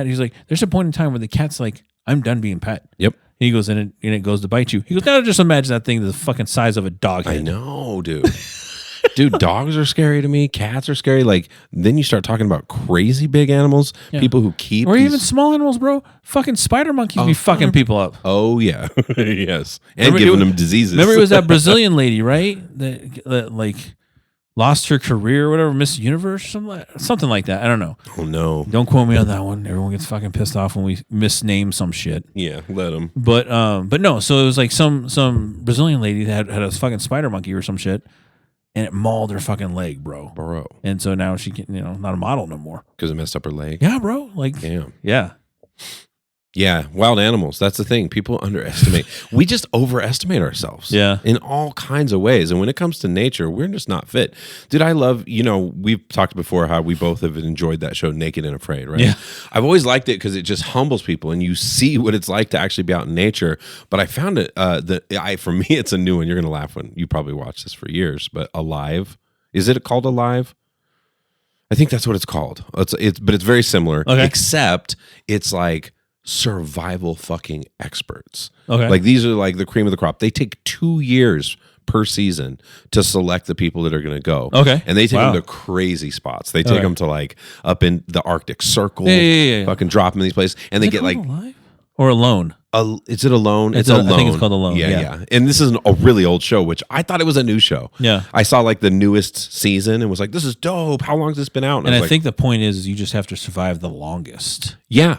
He's like, there's a point in time where the cat's like, I'm done being pet.
Yep.
And he goes, and it goes to bite you. He goes, now just imagine that thing the fucking size of a dog head.
I know, dude. Dude, dogs are scary to me. Cats are scary. Like, then you start talking about crazy big animals, people who keep.
Or even small animals, bro. Fucking spider monkeys be fucking people up.
Oh, yeah. Yes. And giving them diseases.
Remember, it was that Brazilian lady, right? That like lost her career or whatever, Miss Universe, something like that. I don't know.
Oh, no.
Don't quote me on that one. Everyone gets fucking pissed off when we misname some shit.
Yeah, let them.
But no, so it was like some Brazilian lady that had a fucking spider monkey or some shit. And it mauled her fucking leg, bro. And so now she can, not a model no more.
Because it messed up her leg?
Yeah, bro. Like,
damn.
Yeah.
Yeah, wild animals. That's the thing. People underestimate. We just overestimate ourselves.
Yeah.
In all kinds of ways. And when it comes to nature, we're just not fit. Dude, I love, we've talked before how we both have enjoyed that show, Naked and Afraid, right?
Yeah.
I've always liked it because it just humbles people and you see what it's like to actually be out in nature. But I found it, for me, it's a new one. You're going to laugh when you probably watched this for years, but Alive. Is it called Alive? I think that's what it's called. But it's very similar, except it's like survival fucking experts.
Okay.
Like these are like the cream of the crop. They take 2 years per season to select the people that are going to go.
Okay.
And they take them to crazy spots. They take them to like up in the Arctic Circle, fucking drop them in these places. And they get like
Alive? Or Alone.
Is it Alone? It's Alone.
I think it's called Alone.
Yeah. And this is a really old show, which I thought it was a new show.
Yeah.
I saw like the newest season and was like, this is dope. How long has this been out?
And I think the point is you just have to survive the longest.
Yeah.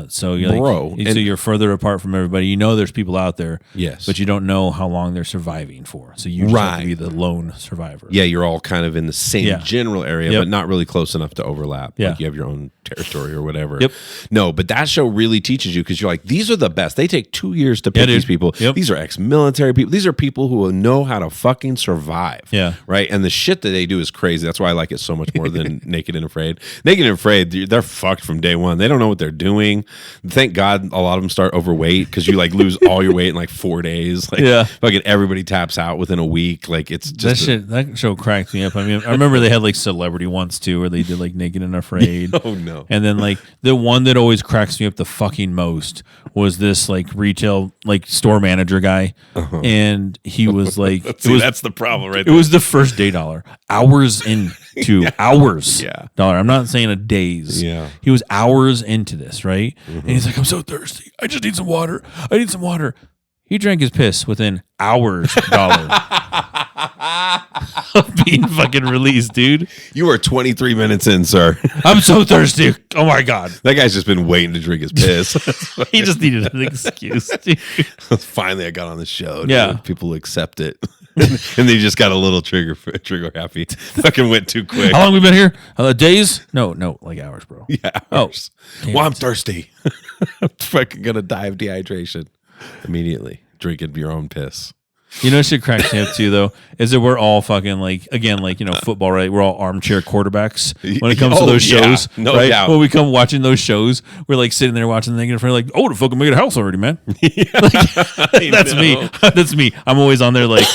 So you're further apart from everybody. You know there's people out there,
yes,
but you don't know how long they're surviving for. So you just have to be the lone survivor.
Yeah, you're all kind of in the same general area, but not really close enough to overlap.
Yeah.
Like you have your own territory or whatever.
Yep.
No, but that show really teaches you because you're like, these are the best. They take 2 years to pick these people.
Yep.
These are ex-military people. These are people who know how to fucking survive.
Yeah.
Right? And the shit that they do is crazy. That's why I like it so much more than Naked and Afraid. Naked and Afraid, they're fucked from day one. They don't know what they're doing. Thank God a lot of them start overweight because you like lose all your weight in like 4 days. Like fucking everybody taps out within a week. Like it's just
that show cracked me up. I mean, I remember they had like Celebrity once too, where they did like Naked and Afraid.
Oh no.
And then like the one that always cracks me up the fucking most was this like retail like store manager guy, and he was like,
that's the problem, right?
It was the first day dollar, hours into hours.
Yeah.
Dollar. I'm not saying a days.
Yeah.
He was hours into this, right? And he's like, I'm so thirsty. I just need some water. I need some water. He drank his piss within hours, dollar, of being fucking released, dude.
You are 23 minutes in, sir.
I'm so thirsty. Oh my God.
That guy's just been waiting to drink his piss.
He just needed an excuse, dude.
Finally, I got on the show. Dude.
Yeah.
People accept it. And they just got a little trigger happy. Fucking went too quick.
How long we been here? Days? No, like hours, bro.
Yeah, hours. Well, I'm thirsty. I'm fucking going to die of dehydration immediately. Drinking your own piss.
You know, shit cracks me up too, though, is that we're all fucking like, again, like, football, right? We're all armchair quarterbats when it comes to those shows,
no
right?
doubt.
When we come watching those shows, we're like sitting there watching the thing, and we're like, oh, the fucking made a house already, man. That's me. That's me. I'm always on there like,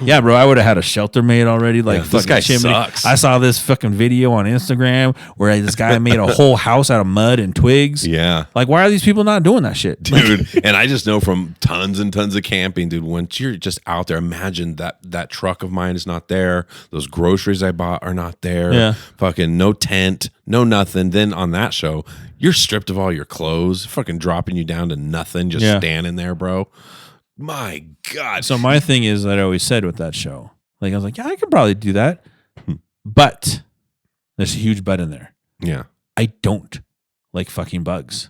yeah, bro, I would have had a shelter made already. Like,
this guy sucks.
I saw this fucking video on Instagram where this guy made a whole house out of mud and twigs.
Yeah.
Like, why are these people not doing that shit?
Dude, and I just know from tons and tons of camping, dude, once you're just out there, imagine that truck of mine is not there. Those groceries I bought are not there.
Yeah.
Fucking no tent, no nothing. Then on that show, you're stripped of all your clothes, fucking dropping you down to nothing, just standing there, bro. My God.
So my thing is that I always said with that show, like I was like, yeah, I could probably do that. But there's a huge but in there.
Yeah.
I don't like fucking bugs.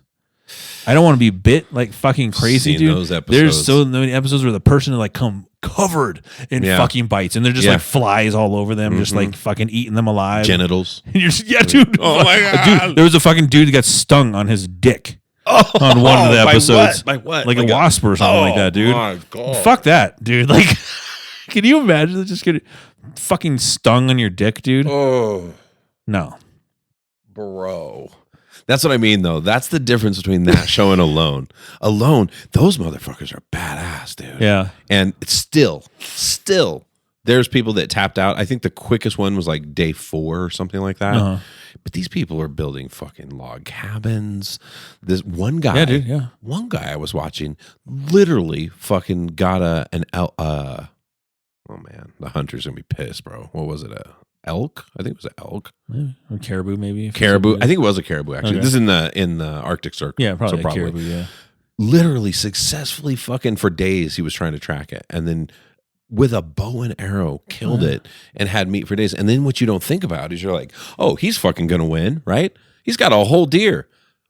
I don't want to be bit like fucking crazy, dude.
Those episodes.
There's so many episodes where the person like come covered in fucking bites, and they're just like flies all over them, just like fucking eating them alive.
Genitals.
And you're just, dude.
Oh my God.
Dude, there was a fucking dude that got stung on his dick on one of the episodes.
By what?
Like a wasp or something like that, dude.
My God.
Fuck that, dude. Like, can you imagine just getting fucking stung on your dick, dude?
Oh,
no.
bro. That's what I mean, though. That's the difference between that show and Alone. Alone, those motherfuckers are badass, dude.
Yeah.
And it's still, there's people that tapped out. I think the quickest one was like day 4 or something like that.
Uh-huh.
But these people are building fucking log cabins. This one guy, one guy I was watching literally fucking got oh man, the hunter's gonna be pissed, bro. What was it? Elk? I think it was an elk.
Yeah. Or caribou, maybe.
Caribou. I think it was a caribou, actually.
Okay.
This is in the Arctic Circle.
Yeah, probably, caribou, yeah.
Literally successfully fucking for days he was trying to track it. And then with a bow and arrow killed it and had meat for days. And then what you don't think about is you're like, oh, he's fucking gonna win, right? He's got a whole deer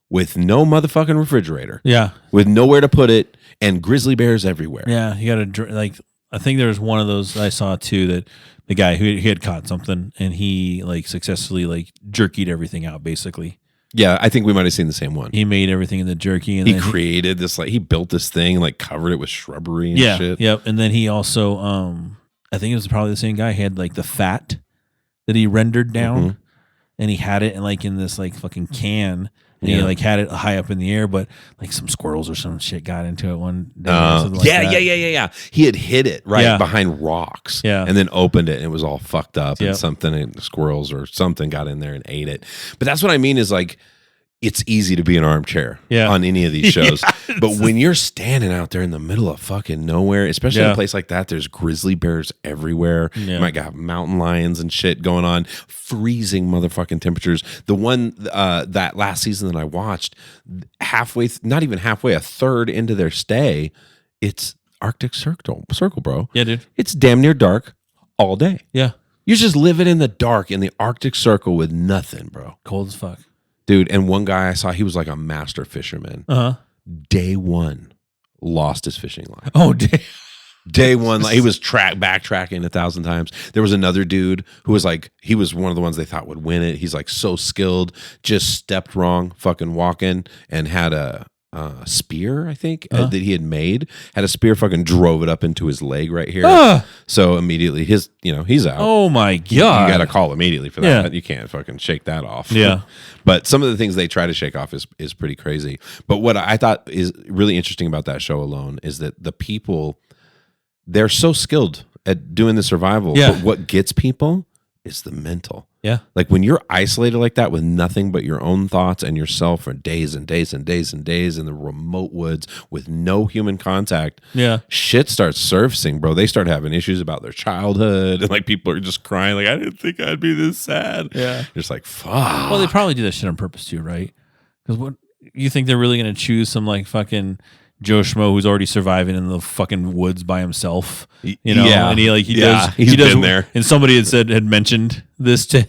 with no motherfucking refrigerator.
Yeah.
With nowhere to put it and grizzly bears everywhere.
Yeah, you got to, like, I think there was one of those I saw too that the guy who he had caught something and he like successfully like jerkied everything out basically.
Yeah, I think we might have seen the same one.
He made everything in the jerky, and
He
then
created this, like, he built this thing, like, covered it with shrubbery and shit.
Yep. And then he also, I think it was probably the same guy. He had like the fat that he rendered down, and he had it in this like fucking can, and he like had it high up in the air, but like some squirrels or some shit got into it one day.
Yeah. He had hid it behind rocks, and then opened it, and it was all fucked up, and squirrels or something got in there and ate it. But that's what I mean is like, it's easy to be an armchair on any of these shows. But when you're standing out there in the middle of fucking nowhere, especially in a place like that, there's grizzly bears everywhere. You might have mountain lions and shit going on, freezing motherfucking temperatures. The one that last season that I watched, not even halfway, a third into their stay, it's Arctic Circle, bro.
Yeah, dude.
It's damn near dark all day.
Yeah.
You're just living in the dark in the Arctic Circle with nothing, bro.
Cold as fuck.
Dude, and one guy I saw, he was like a master fisherman. Day one, lost his fishing line.
Oh,
day one, like, he was backtracking 1,000 times. There was another dude who was like, he was one of the ones they thought would win it. He's like so skilled, just stepped wrong, fucking walking, and had a spear, I think, that he had made. Had a spear, fucking drove it up into his leg right here. So immediately he's out.
Oh my God.
You got to call immediately for that. Yeah. You can't fucking shake that off.
Yeah.
But some of the things they try to shake off is pretty crazy. But what I thought is really interesting about that show alone is that the people, they're so skilled at doing the survival.
Yeah.
But what gets people is the mental.
Yeah.
Like when you're isolated like that with nothing but your own thoughts and yourself for days and days and days and days in the remote woods with no human contact, shit starts surfacing, bro. They start having issues about their childhood, and like people are just crying, like, I didn't think I'd be this sad.
Yeah.
You're just like, fuck.
Well, they probably do that shit on purpose too, right? Because what you think they're really gonna choose some like fucking Joe Schmo who's already surviving in the fucking woods by himself, you know?
Yeah.
And he
He's
does
been there.
And somebody had mentioned this to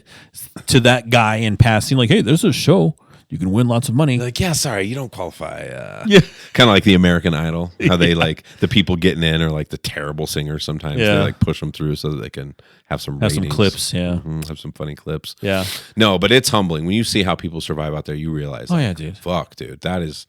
that guy in passing, like, hey, there's a show. You can win lots of money.
Like, yeah, sorry, you don't qualify. Kind of like the American Idol, how they like the people getting in are like the terrible singers sometimes. They like push them through so that they can have some ratings.
Have some clips,
have some funny clips.
Yeah.
No, but it's humbling. When you see how people survive out there, you realize,
oh, yeah, dude.
Fuck, dude. That is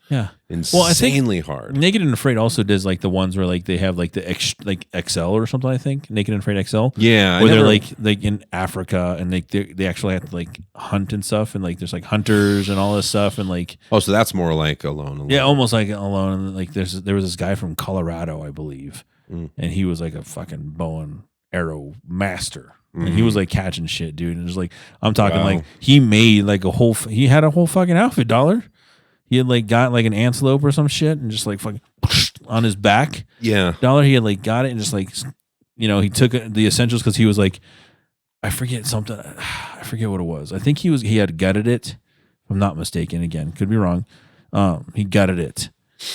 insanely
well, I think
hard.
Naked and Afraid also does like the ones where like they have like the like XL or something, I think. Naked and Afraid XL.
Yeah.
Where they're like in Africa and they actually have to like hunt and stuff, and like there's like hunters and all this stuff, and like,
oh, so that's more like Alone.
Yeah, almost like Alone. And like there was this guy from Colorado, I believe, and he was like a fucking bow and arrow master. And he was like catching shit, dude. And it was like, I'm talking like he made like he had a whole fucking outfit, dollar. He had like got like an antelope or some shit and just like fucking on his back.
Yeah.
Dollar, he had like got it and just like, you know, he took the essentials because he was like, I forget what it was. I think he had gutted it. If I'm not mistaken, again, could be wrong. He gutted it.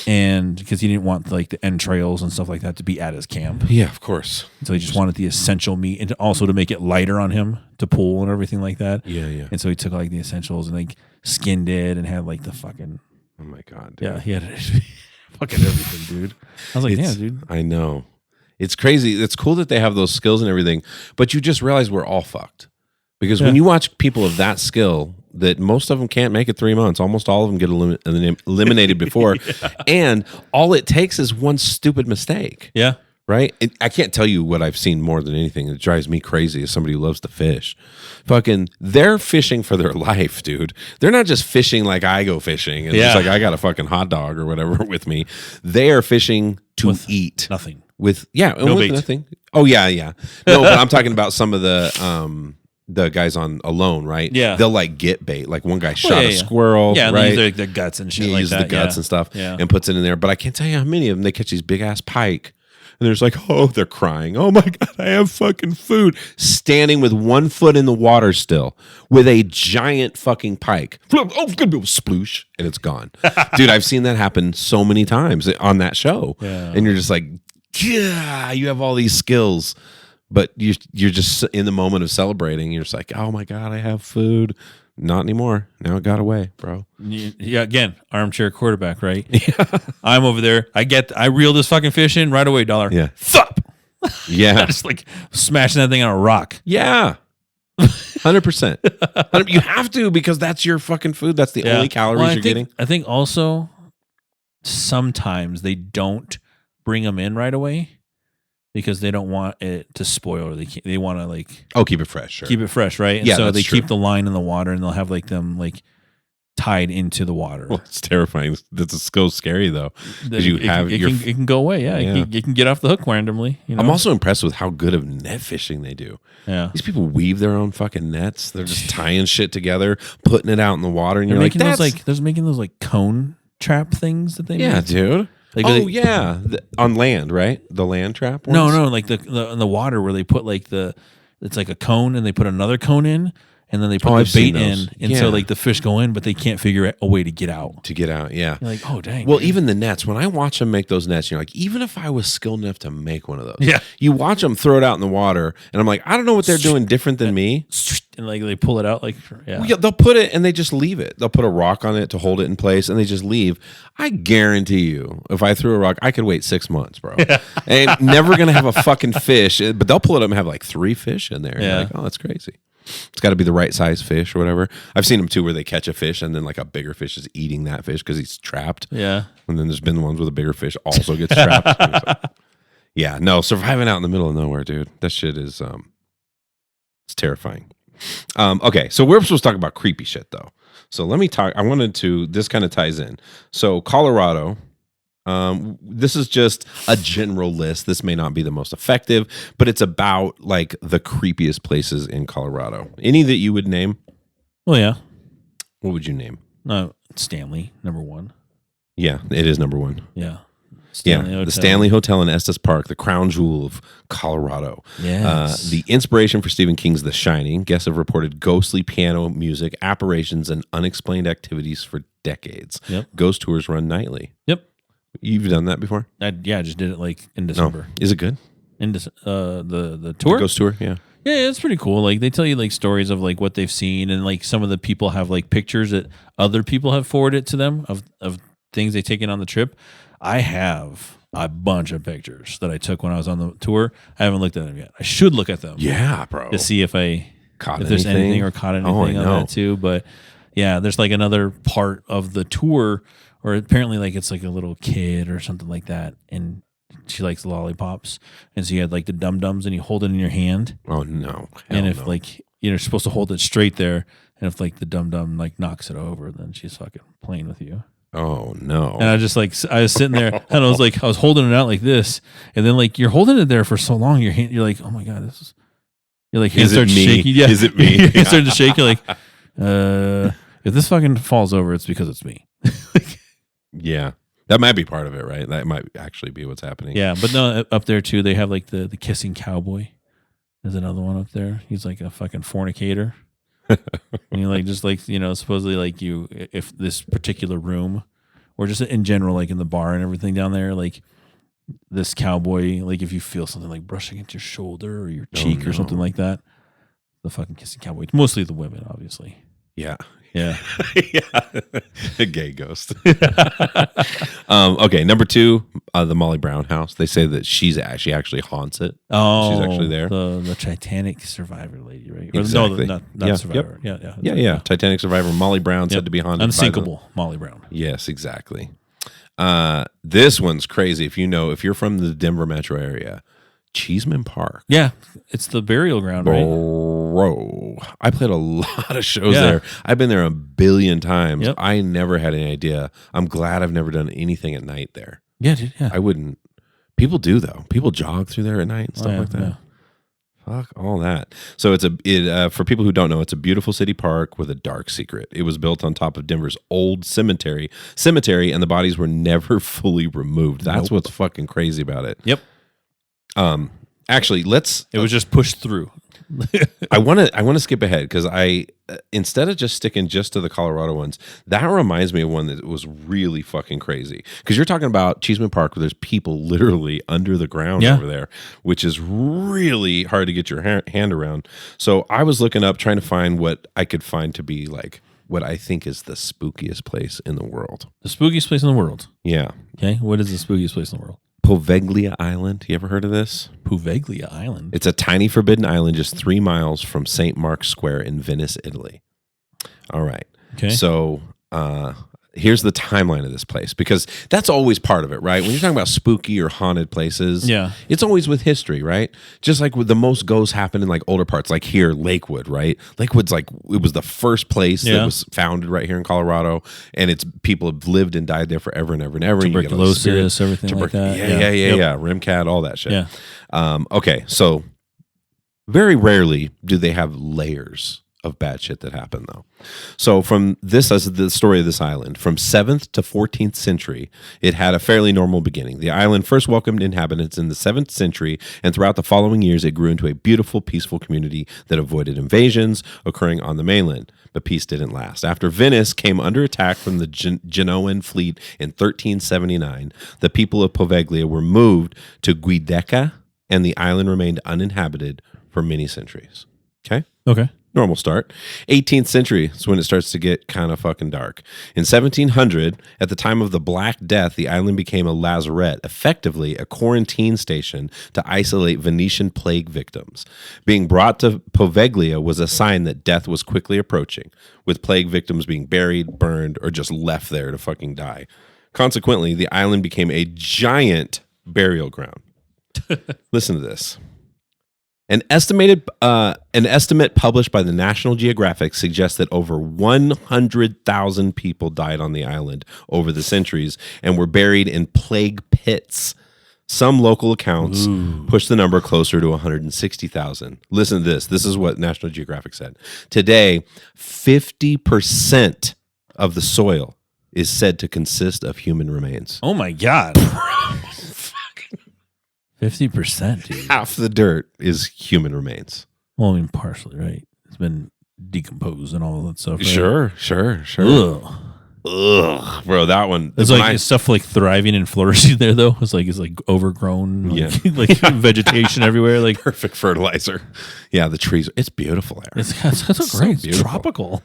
And because he didn't want like the entrails and stuff like that to be at his camp.
Yeah, of course.
So he just wanted the essential meat, and also to make it lighter on him to pull and everything like that.
Yeah.
And so he took like the essentials and like skinned it and had like the fucking.
Oh my God, dude.
Yeah, he had fucking everything, dude. I was like, yeah, dude.
I know. It's crazy. It's cool that they have those skills and everything, but you just realize we're all fucked. Because when you watch people of that skill, that most of them can't make it 3 months. Almost all of them get eliminated before. And all it takes is one stupid mistake.
Yeah.
Right? I can't tell you what I've seen more than anything that drives me crazy as somebody who loves to fish. Fucking, they're fishing for their life, dude. They're not just fishing like I go fishing. And it's like, I got a fucking hot dog or whatever with me. They are fishing to eat.
Nothing.
With
bait.
Nothing. Oh, yeah. No, but I'm talking about some of the guys on Alone, right?
Yeah.
They'll like get bait. Like one guy shot a squirrel.
Yeah,
right?
they use their guts and shit
he
like
uses
that.
the guts and stuff and puts it in there. But I can't tell you how many of them they catch these big ass pike. And there's like, oh, they're crying. Oh my God, I have fucking food. Standing with 1 foot in the water still with a giant fucking pike. Oh, sploosh. And it's gone. Dude, I've seen that happen so many times on that show.
Yeah.
And you're just like, yeah, you have all these skills. But you're just in the moment of celebrating. You're just like, oh my God, I have food. Not anymore. Now it got away, bro.
Yeah, again, armchair quarterback, right? Yeah. I'm over there. I reel this fucking fish in right away, dollar.
Yeah.
Thup.
Yeah.
Just like smashing that thing on a rock.
Yeah. 100%. You have to, because that's your fucking food. That's the only calories you're getting.
I think also sometimes they don't bring them in right away because they don't want it to spoil, or they want to like
keep it fresh. Sure.
Keep it fresh, right? And
yeah,
so they
true.
keep the line in the water, and they'll have like them like tied into the water.
Well, it's terrifying. That's so scary though, because it
can go away. Yeah, it can get off the hook randomly. You know?
I'm also impressed with how good of net fishing they do.
Yeah,
these people weave their own fucking nets. They're just tying shit together, putting it out in the water, and
they're
you're like,
they're making those like cone trap things that they make.
Dude. Like on land, right? The land trap ones?
No, like in the water where they put like it's like a cone, and they put another cone in, and then they put the bait in, and so like the fish go in, but they can't figure a way to get out.
Yeah.
You're like, oh dang.
Well, even the nets, when I watch them make those nets, you're like, even if I was skilled enough to make one of those, you watch them throw it out in the water, and I'm like, I don't know what they're doing different than me.
And like they pull it out, like
they'll put it and they just leave it. They'll put a rock on it to hold it in place, and they just leave. I guarantee you, if I threw a rock, I could wait 6 months, bro. And never gonna have a fucking fish, but they'll pull it up and have like 3 fish in there. You're like, oh, that's crazy. It's got to be the right size fish or whatever. I've seen them too, where they catch a fish and then like a bigger fish is eating that fish because he's trapped.
Yeah.
And then there's been the ones where the bigger fish also gets trapped. Surviving out in the middle of nowhere, dude. That shit is it's terrifying. Okay, so we're supposed to talk about creepy shit though. So let me talk. This kind of ties in. So Colorado. This is just a general list. This may not be the most effective, but it's about like the creepiest places in Colorado. Any that you would name?
Well, yeah.
What would you name?
Stanley, number 1.
Yeah, it is number 1.
Yeah.
The Stanley Hotel in Estes Park, the crown jewel of Colorado.
Yes.
The inspiration for Stephen King's The Shining. Guests have reported ghostly piano music, apparitions, and unexplained activities for decades.
Yep.
Ghost tours run nightly.
Yep.
You've done that before?
I just did it like in December.
No. Is it good?
In the tour?
The ghost tour, yeah.
Yeah, it's pretty cool. Like they tell you like stories of like what they've seen, and like some of the people have like pictures that other people have forwarded to them of things they've taken on the trip. I have a bunch of pictures that I took when I was on the tour. I haven't looked at them yet. I should look at them.
Yeah, bro.
To see if there's anything or caught anything on that too. But yeah, there's like another part of the tour, or apparently like it's like a little kid or something like that, and she likes lollipops, and so you had like the dum-dums, and you hold it in your hand.
Oh no.
And if like you're supposed to hold it straight there, and if like the dum-dum like knocks it over, then she's fucking playing with you.
Oh no.
And I was sitting there and I was holding it out like this, and then like you're holding it there for so long, you're like, oh my god, your like hand starts shaking. Yeah.
Is it me?
Your hand started to shake. You're like, if this fucking falls over, it's because it's me.
Yeah. That might be part of it, right? That might actually be what's happening.
Yeah, but no, up there too, they have like the kissing cowboy. There's another one up there. He's like a fucking fornicator. And you like just like, you know, supposedly like if this particular room, or just in general, like in the bar and everything down there, like this cowboy, like if you feel something like brushing at your shoulder or your cheek or something like that, the fucking kissing cowboy. Mostly the women, obviously.
Yeah.
Yeah.
Yeah. A gay ghost. Okay. Number 2, the Molly Brown house. They say that she actually haunts it.
Oh,
she's actually there.
The Titanic survivor lady, right?
Exactly.
No, not survivor.
Yep. Yeah. Titanic survivor Molly Brown said to be haunted.
Unsinkable Molly Brown.
Yes, exactly. This one's crazy. If you're from the Denver metro area, Cheeseman Park.
Yeah, it's the burial ground, right?
Bro, I played a lot of shows there. I've been there a billion times. Yep. I never had any idea. I'm glad I've never done anything at night there.
Yeah, dude, yeah.
I wouldn't. People do though. People jog through there at night and stuff like that. Yeah. Fuck all that. So for people who don't know, it's a beautiful city park with a dark secret. It was built on top of Denver's old cemetery, and the bodies were never fully removed. That's what's fucking crazy about it.
Yep.
Actually,
it was just pushed through.
I want to skip ahead because instead of just sticking just to the Colorado ones, that reminds me of one that was really fucking crazy. Because you're talking about Cheeseman Park, where there's people literally under the ground over there, which is really hard to get your hand around. So I was looking up, trying to find what I could find to be like what I think is the spookiest place in the world.
The spookiest place in the world.
Yeah.
Okay. What is the spookiest place in the world?
Poveglia Island. You ever heard of this?
Poveglia Island.
It's a tiny forbidden island just 3 miles from St. Mark's Square in Venice, Italy. All right.
Okay.
So here's the timeline of this place, because that's always part of it, right? When you're talking about spooky or haunted places,
Yeah.
it's always with history, right? Just like with the most ghosts happen in like older parts, like here, Lakewood, right? Lakewood's like, it was the first place that was founded right here in Colorado, and it's people have lived and died there forever and ever and ever.
Tuberculosis, everything like that.
Yeah. Rimcat, all that shit.
Yeah.
Okay, so very rarely do they have layers of bad shit that happen, though. So from this, as the story of this island, from 7th to 14th century, it had a fairly normal beginning. The island first welcomed inhabitants in the 7th century, and throughout the following years, it grew into a beautiful, peaceful community that avoided invasions occurring on the mainland. But peace didn't last. After Venice came under attack from the Genoan fleet in 1379, the people of Poveglia were moved to Giudecca, and the island remained uninhabited for many centuries.
Okay.
Normal start. 18th century is when it starts to get kind of fucking dark. In 1700, at the time of the Black Death, the island became a lazaret, effectively a quarantine station to isolate Venetian plague victims. Being brought to Poveglia was a sign that death was quickly approaching, with plague victims being buried, burned, or just left there to fucking die. Consequently, the island became a giant burial ground. Listen to this. An estimate published by the National Geographic suggests that over 100,000 people died on the island over the centuries and were buried in plague pits. Some local accounts push the number closer to 160,000. Listen to this. This is what National Geographic said. Today, 50% of the soil is said to consist of human remains.
Oh my God. 50%, dude.
Half the dirt is human remains.
Well, I mean, partially, right? It's been decomposed and all that stuff. Right?
Sure. Ugh, bro, that one.
It's like stuff like thriving and flourishing there, though. It's like overgrown, like vegetation everywhere. Like
perfect fertilizer. Yeah, the trees. It's beautiful there.
It's great. It's tropical.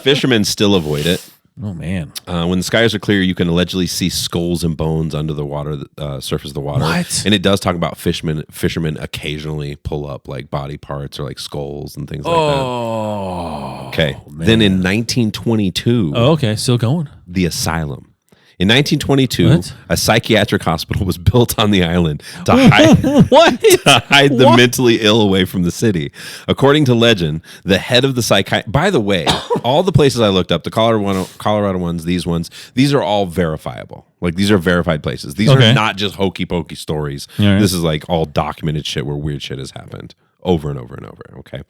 Fishermen still avoid it.
Oh man!
When the skies are clear, you can allegedly see skulls and bones under the water, surface of the water.
What?
And it does talk about fishermen occasionally pull up like body parts or like skulls and things like that. Okay.
Man.
Then in 1922,
okay, still going.
the asylum. In 1922, a psychiatric hospital was built on the island to hide the mentally ill away from the city. According to legend, the head of the psychiatrist... By the way, all the places I looked up, the Colorado ones, these are all verifiable. Like, these are verified places. These are not just hokey pokey stories.
Right.
This is like all documented shit where weird shit has happened over and over and over. Okay.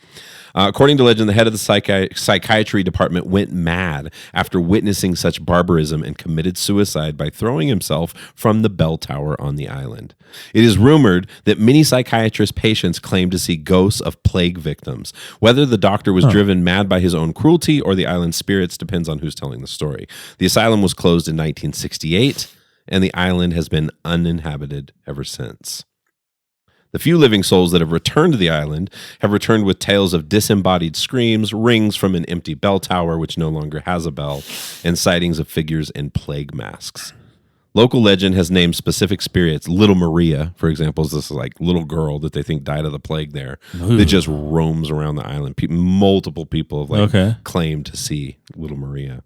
According to legend, the head of the psychiatry department went mad after witnessing such barbarism and committed suicide by throwing himself from the bell tower on the island. It is rumored that many psychiatrist patients claim to see ghosts of plague victims. Whether the doctor was driven mad by his own cruelty or the island's spirits depends on who's telling the story. The asylum was closed in 1968, and the island has been uninhabited ever since. The few living souls that have returned to the island have returned with tales of disembodied screams, rings from an empty bell tower which no longer has a bell, and sightings of figures in plague masks. Local legend has named specific spirits. Little Maria, for example, is this like little girl that they think died of the plague there that just roams around the island. Multiple people have claimed to see Little Maria.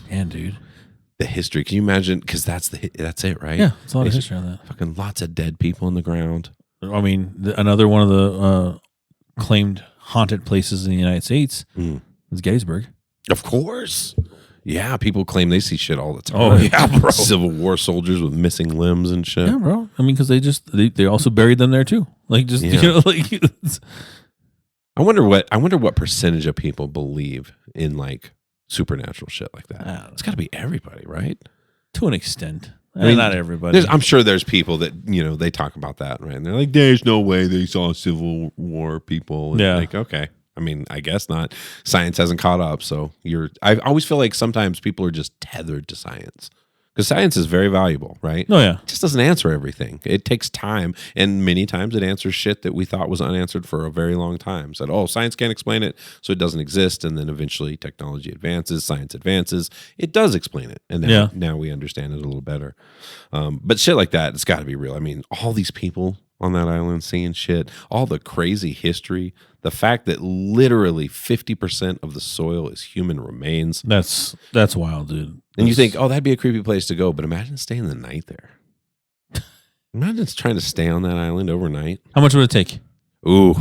Man, dude.
The history. Can you imagine? Because that's it, right?
Yeah, it's a lot of history on that.
Fucking lots of dead people in the ground.
I mean, another one of the claimed haunted places in the United States is Gettysburg.
Of course. Yeah, people claim they see shit all the time.
Oh, yeah, bro.
Civil War soldiers with missing limbs and shit.
Yeah, bro. I mean, because they also buried them there too. Like, just, you know, like...
I wonder what percentage of people believe in, like, supernatural shit like that. It's got to be everybody, right?
To an extent. I mean, not everybody.
I'm sure there's people that, you know, they talk about that, right? And they're like, there's no way they saw Civil War people. And like, okay. I mean, I guess not. Science hasn't caught up. So I always feel like sometimes people are just tethered to science. Because science is very valuable, right?
Oh, yeah.
It just doesn't answer everything. It takes time, and many times it answers shit that we thought was unanswered for a very long time. Said, oh, science can't explain it, so it doesn't exist. And then eventually technology advances, science advances. It does explain it, and now we understand it a little better. But shit like that, it's got to be real. I mean, all these people on that island seeing shit, all the crazy history, the fact that literally 50% of the soil is human remains.
That's wild, dude.
And you think, oh, that'd be a creepy place to go, but imagine staying the night there. Imagine trying to stay on that island overnight.
How much would it take?
Ooh,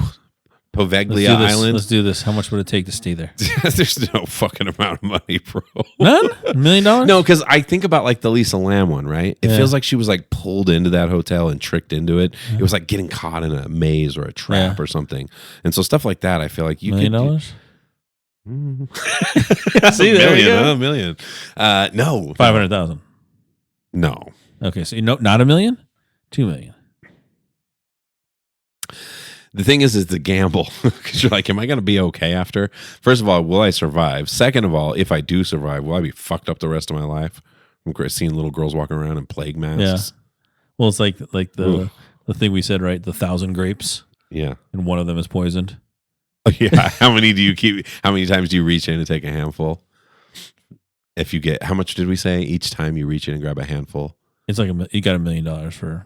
Poveglia Island.
Let's do this. How much would it take to stay there?
There's no fucking amount of money, bro.
None? $1 million?
No, because I think about like the Elisa Lam one, right? It feels like she was like pulled into that hotel and tricked into it. Yeah. It was like getting caught in a maze or a trap or something. And so stuff like that, I feel like you
$1 million?
See, there you go. $1 million. No.
500,000.
No.
Okay, so not $1 million? $2 million.
The thing is the gamble, because you're like, am I going to be okay after? First of all, will I survive? Second of all, if I do survive, will I be fucked up the rest of my life? I'm seeing little girls walking around in plague masks.
Yeah. Well, it's like the thing we said, right? The 1,000 grapes.
Yeah.
And one of them is poisoned.
Oh, yeah. How many do you keep? How many times do you reach in and take a handful? If you get, how much did we say each time you reach in and grab a handful?
It's like you got $1 million for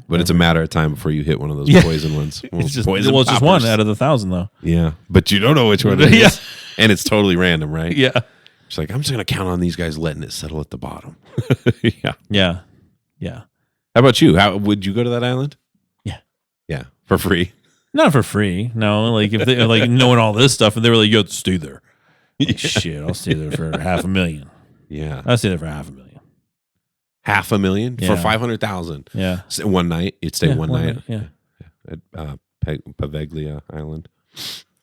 but it's a matter of time before you hit one of those poison ones.
It's just one out of the 1,000 though.
Yeah, but you don't know which one it is, and it's totally random, right?
Yeah,
it's like I'm just gonna count on these guys letting it settle at the bottom.
yeah.
How about you? How would you go to that island? Yeah, for free.
Not for free. No, like if they like knowing all this stuff, and they were like, "Yo, stay there." Like, shit, I'll stay there for $500,000.
Yeah,
I'll stay there for $500,000.
$500,000 for 500,000.
Yeah,
one night. You'd stay one night.
Yeah,
at Poveglia Island.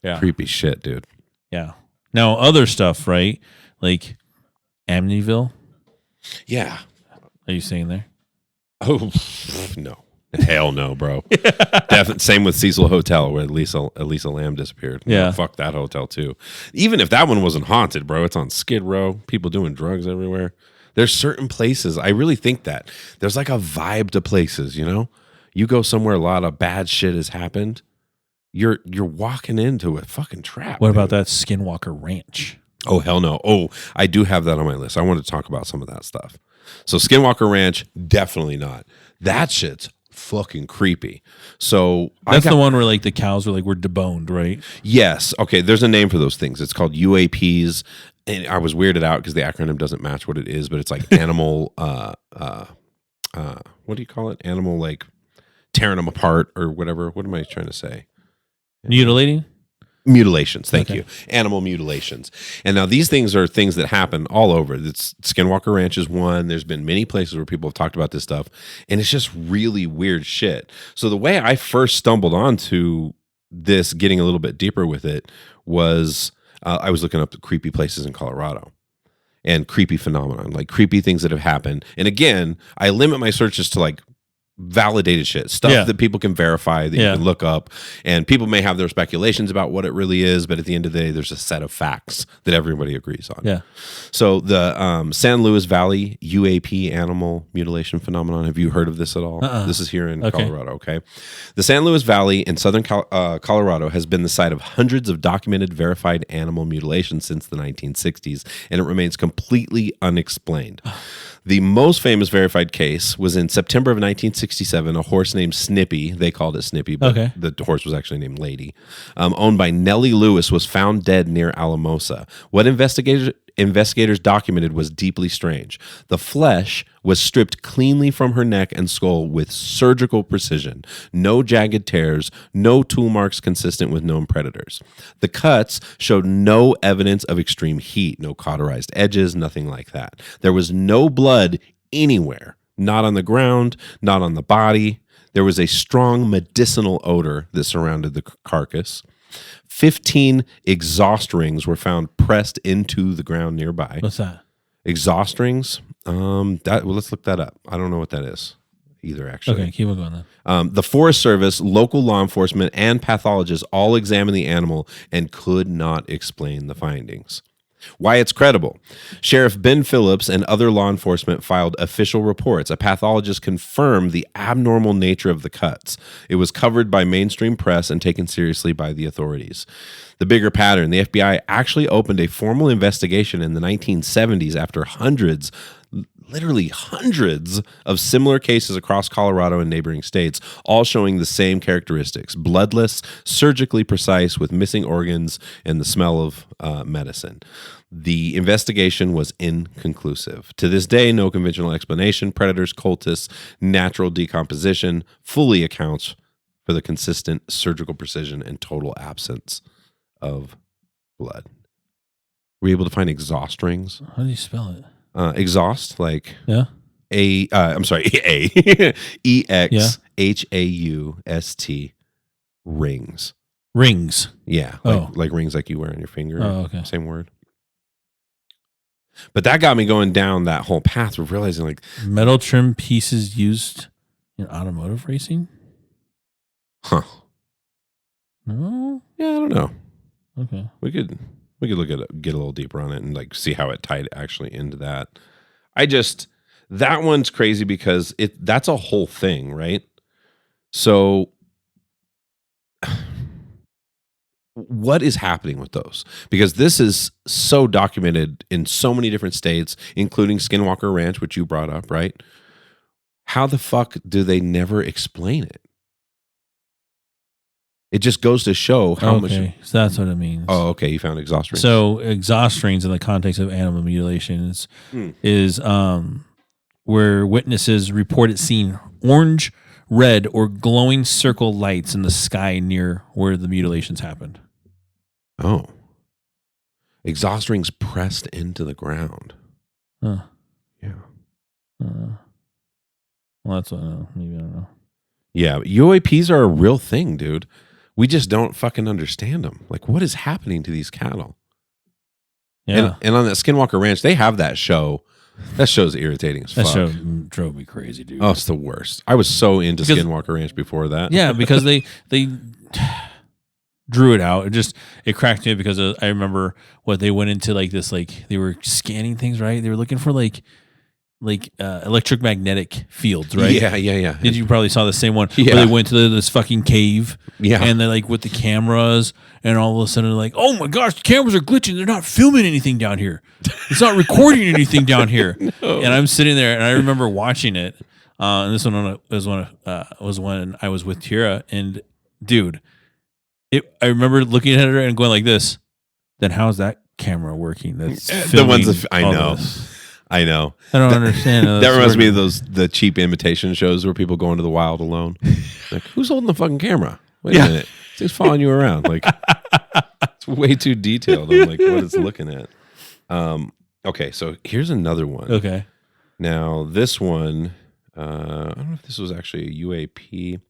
Yeah,
creepy shit, dude.
Yeah. Now other stuff, right? Like Amityville.
Yeah.
Are you staying there?
Oh no. Hell no, bro. Same with Cecil Hotel where Elisa Lam disappeared.
Yeah.
Fuck that hotel too. Even if that one wasn't haunted, bro, it's on Skid Row. People doing drugs everywhere. There's certain places. I really think that there's like a vibe to places, you know? You go somewhere a lot of bad shit has happened. You're walking into a fucking trap.
What about that Skinwalker Ranch?
Oh, hell no. Oh, I do have that on my list. I want to talk about some of that stuff. So Skinwalker Ranch, definitely not. That shit's fucking creepy. So
that's the one where like the cows were deboned, right?
Yes. Okay. There's a name for those things. It's called UAPs, and I was weirded out because the acronym doesn't match what it is, but it's like animal. What do you call it? Animal like tearing them apart or whatever. What am I trying to say?
Mutilating.
Mutilations, thank you. Animal mutilations. And now these things are things that happen all over. It's Skinwalker Ranch is one. There's been many places where people have talked about this stuff, and it's just really weird shit. So the way I first stumbled onto this, getting a little bit deeper with it, was I was looking up the creepy places in Colorado and creepy phenomenon, like creepy things that have happened. And again, I limit my searches to like validated shit, stuff that people can verify, that you can look up, and people may have their speculations about what it really is, but at the end of the day, there's a set of facts that everybody agrees on.
Yeah.
So the San Luis Valley UAP animal mutilation phenomenon, have you heard of this at all? This is here in Colorado, okay? The San Luis Valley in southern Colorado has been the site of hundreds of documented, verified animal mutilations since the 1960s, and it remains completely unexplained. The most famous verified case was in September of 1967. A horse named Snippy, they called it Snippy, but the horse was actually named Lady, owned by Nellie Lewis, was found dead near Alamosa. What investigators documented was deeply strange. The flesh was stripped cleanly from her neck and skull with surgical precision. No jagged tears, no tool marks consistent with known predators. The cuts showed no evidence of extreme heat, no cauterized edges, nothing like that. There was no blood anywhere, not on the ground, not on the body. There was a strong medicinal odor that surrounded the carcass. 15 exhaust rings were found pressed into the ground nearby.
What's that?
Exhaust rings? Let's look that up. I don't know what that is either, actually.
Okay, keep on going then.
The Forest Service, local law enforcement, and pathologists all examined the animal and could not explain the findings. Why it's credible. Sheriff Ben Phillips and other law enforcement filed official reports. A pathologist confirmed the abnormal nature of the cuts. It was covered by mainstream press and taken seriously by the authorities. The bigger pattern, the FBI actually opened a formal investigation in the 1970s after literally hundreds of similar cases across Colorado and neighboring states, all showing the same characteristics: bloodless, surgically precise, with missing organs and the smell of medicine. The investigation was inconclusive. To this day, no conventional explanation, predators, cultists, natural decomposition, fully accounts for the consistent surgical precision and total absence of blood. Were you able to find exhaust rings?
How do you spell it?
Exhaust, like
Yeah.
I'm sorry, EXHAUST rings.
Rings.
Yeah, like rings like you wear on your finger.
Oh, okay.
Same word. But that got me going down that whole path of realizing, like,
Metal trim pieces used in automotive racing?
huh?
No.
Yeah, I don't know.
Okay.
We could look at it, get a little deeper on it, and like see how it tied actually into that. That one's crazy because that's a whole thing, right? So what is happening with those? Because this is so documented in so many different states, including Skinwalker Ranch, which you brought up, right? How the fuck do they never explain it? It just goes to show how much.
Okay, so that's what it means.
Oh, okay. You found exhaust rings.
So exhaust rings in the context of animal mutilation is where witnesses reported seeing orange, red, or glowing circle lights in the sky near where the mutilations happened.
Oh. Exhaust rings pressed into the ground.
Huh.
Yeah.
Well, that's what I know. Maybe I don't know.
Yeah, UAPs are a real thing, dude. We just don't fucking understand them. Like, what is happening to these cattle?
Yeah.
And on that Skinwalker Ranch, they have that show. That show's irritating as fuck.
That show drove me crazy, dude.
Oh, it's the worst. I was so into Skinwalker Ranch before that.
Yeah, because they drew it out. It cracked me up because I remember what they went into, like this, like they were scanning things, right? They were looking for like electromagnetic fields, right?
Yeah.
Did you probably saw the same one?
Yeah.
Where they went to this fucking cave.
Yeah.
And they're like with the cameras, and all of a sudden they're like, oh my gosh, the cameras are glitching. They're not filming anything down here. It's not recording anything down here. No. And I'm sitting there, and I remember watching it. And this one was when I was with Tira, and dude, I remember looking at her and going like this. Then how's that camera working? That's
the ones I know.
This.
I know.
I don't understand.
That reminds me of the cheap imitation shows where people go into the wild alone. Like, who's holding the fucking camera? Wait a minute. It's following you around. Like, it's way too detailed on like what it's looking at. Okay, so here's another one.
Okay.
Now this one, I don't know if this was actually a UAP.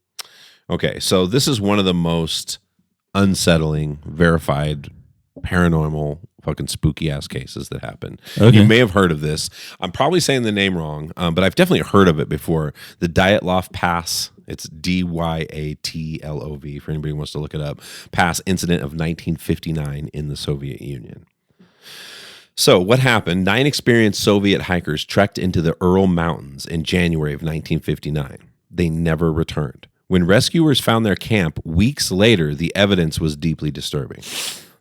Okay, so this is one of the most unsettling, verified, paranormal, fucking spooky ass cases that happen. Okay. You may have heard of this. I'm probably saying the name wrong, but I've definitely heard of it before. The Dyatlov Pass, it's Dyatlov, for anybody who wants to look it up, Pass Incident of 1959 in the Soviet Union. So what happened? 9 experienced Soviet hikers trekked into the Ural Mountains in January of 1959. They never returned. When rescuers found their camp weeks later, the evidence was deeply disturbing.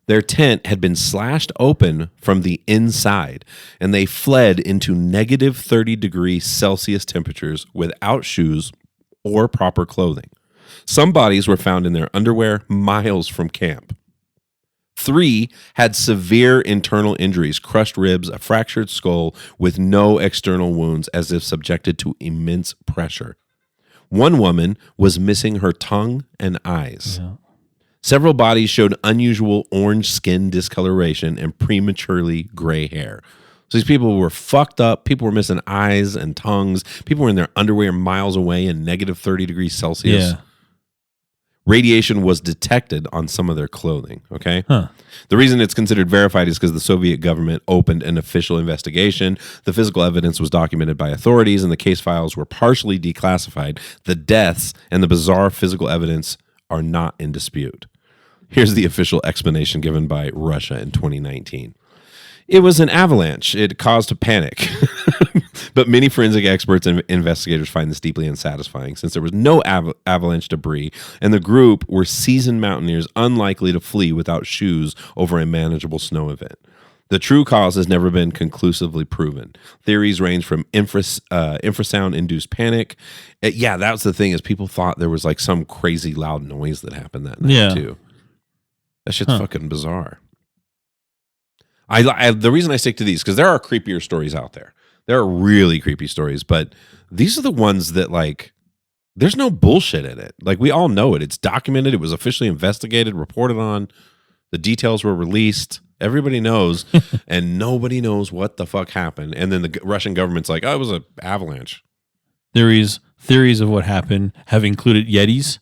Their tent had been slashed open from the inside, and they fled into negative 30 Celsius temperatures without shoes or proper clothing. Some bodies were found in their underwear miles from camp. 3 had severe internal injuries, crushed ribs, a fractured skull with no external wounds as if subjected to immense pressure. 1 woman was missing her tongue and eyes. Yeah. Several bodies showed unusual orange skin discoloration and prematurely gray hair. So these people were fucked up. People were missing eyes and tongues. People were in their underwear miles away in negative 30 Celsius. Yeah. Radiation was detected on some of their clothing. Okay.
Huh.
The reason it's considered verified is because the Soviet government opened an official investigation. The physical evidence was documented by authorities, and the case files were partially declassified. The deaths and the bizarre physical evidence are not in dispute. Here's the official explanation given by Russia in 2019. It was an avalanche. It caused a panic. But many forensic experts and investigators find this deeply unsatisfying since there was no avalanche debris, and the group were seasoned mountaineers unlikely to flee without shoes over a manageable snow event. The true cause has never been conclusively proven. Theories range from infrasound-induced panic. Yeah, that was the thing, is people thought there was like some crazy loud noise that happened that night too. That shit's fucking bizarre. The reason I stick to these, because there are creepier stories out there. There are really creepy stories, but these are the ones that, like, there's no bullshit in it. Like, we all know it. It's documented. It was officially investigated, reported on. The details were released. Everybody knows, and nobody knows what the fuck happened. And then the Russian government's like, oh, it was an avalanche.
Theories of what happened have included Yetis,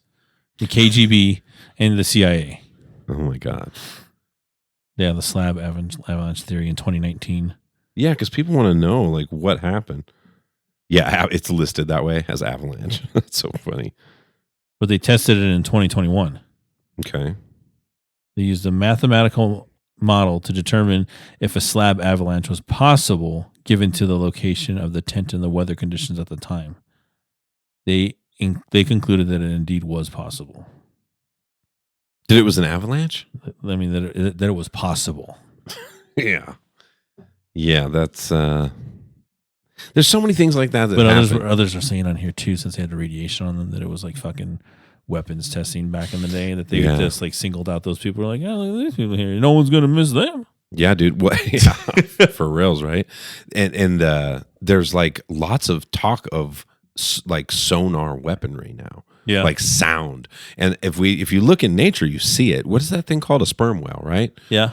the KGB, and the CIA.
Oh, my God.
Yeah, the slab avalanche theory in 2019.
Yeah, because people want to know, like, what happened. Yeah, it's listed that way as avalanche. That's so funny.
But they tested it in 2021.
Okay.
They used a mathematical model to determine if a slab avalanche was possible given to the location of the tent and the weather conditions at the time. They concluded that it indeed was possible.
It was an avalanche?
I mean, that it was possible.
Yeah. Yeah, that's... There's so many things like that.
But others are saying on here, too, since they had the radiation on them, that it was like fucking weapons testing back in the day, that they just like singled out those people. Were like, oh, look at these people here. No one's going to miss them.
Yeah, dude. What? Yeah, for reals, right? And there's like lots of talk of like sonar weaponry now.
Yeah,
like sound. And if you look in nature, you see it. What is that thing called? A sperm whale, right?
Yeah.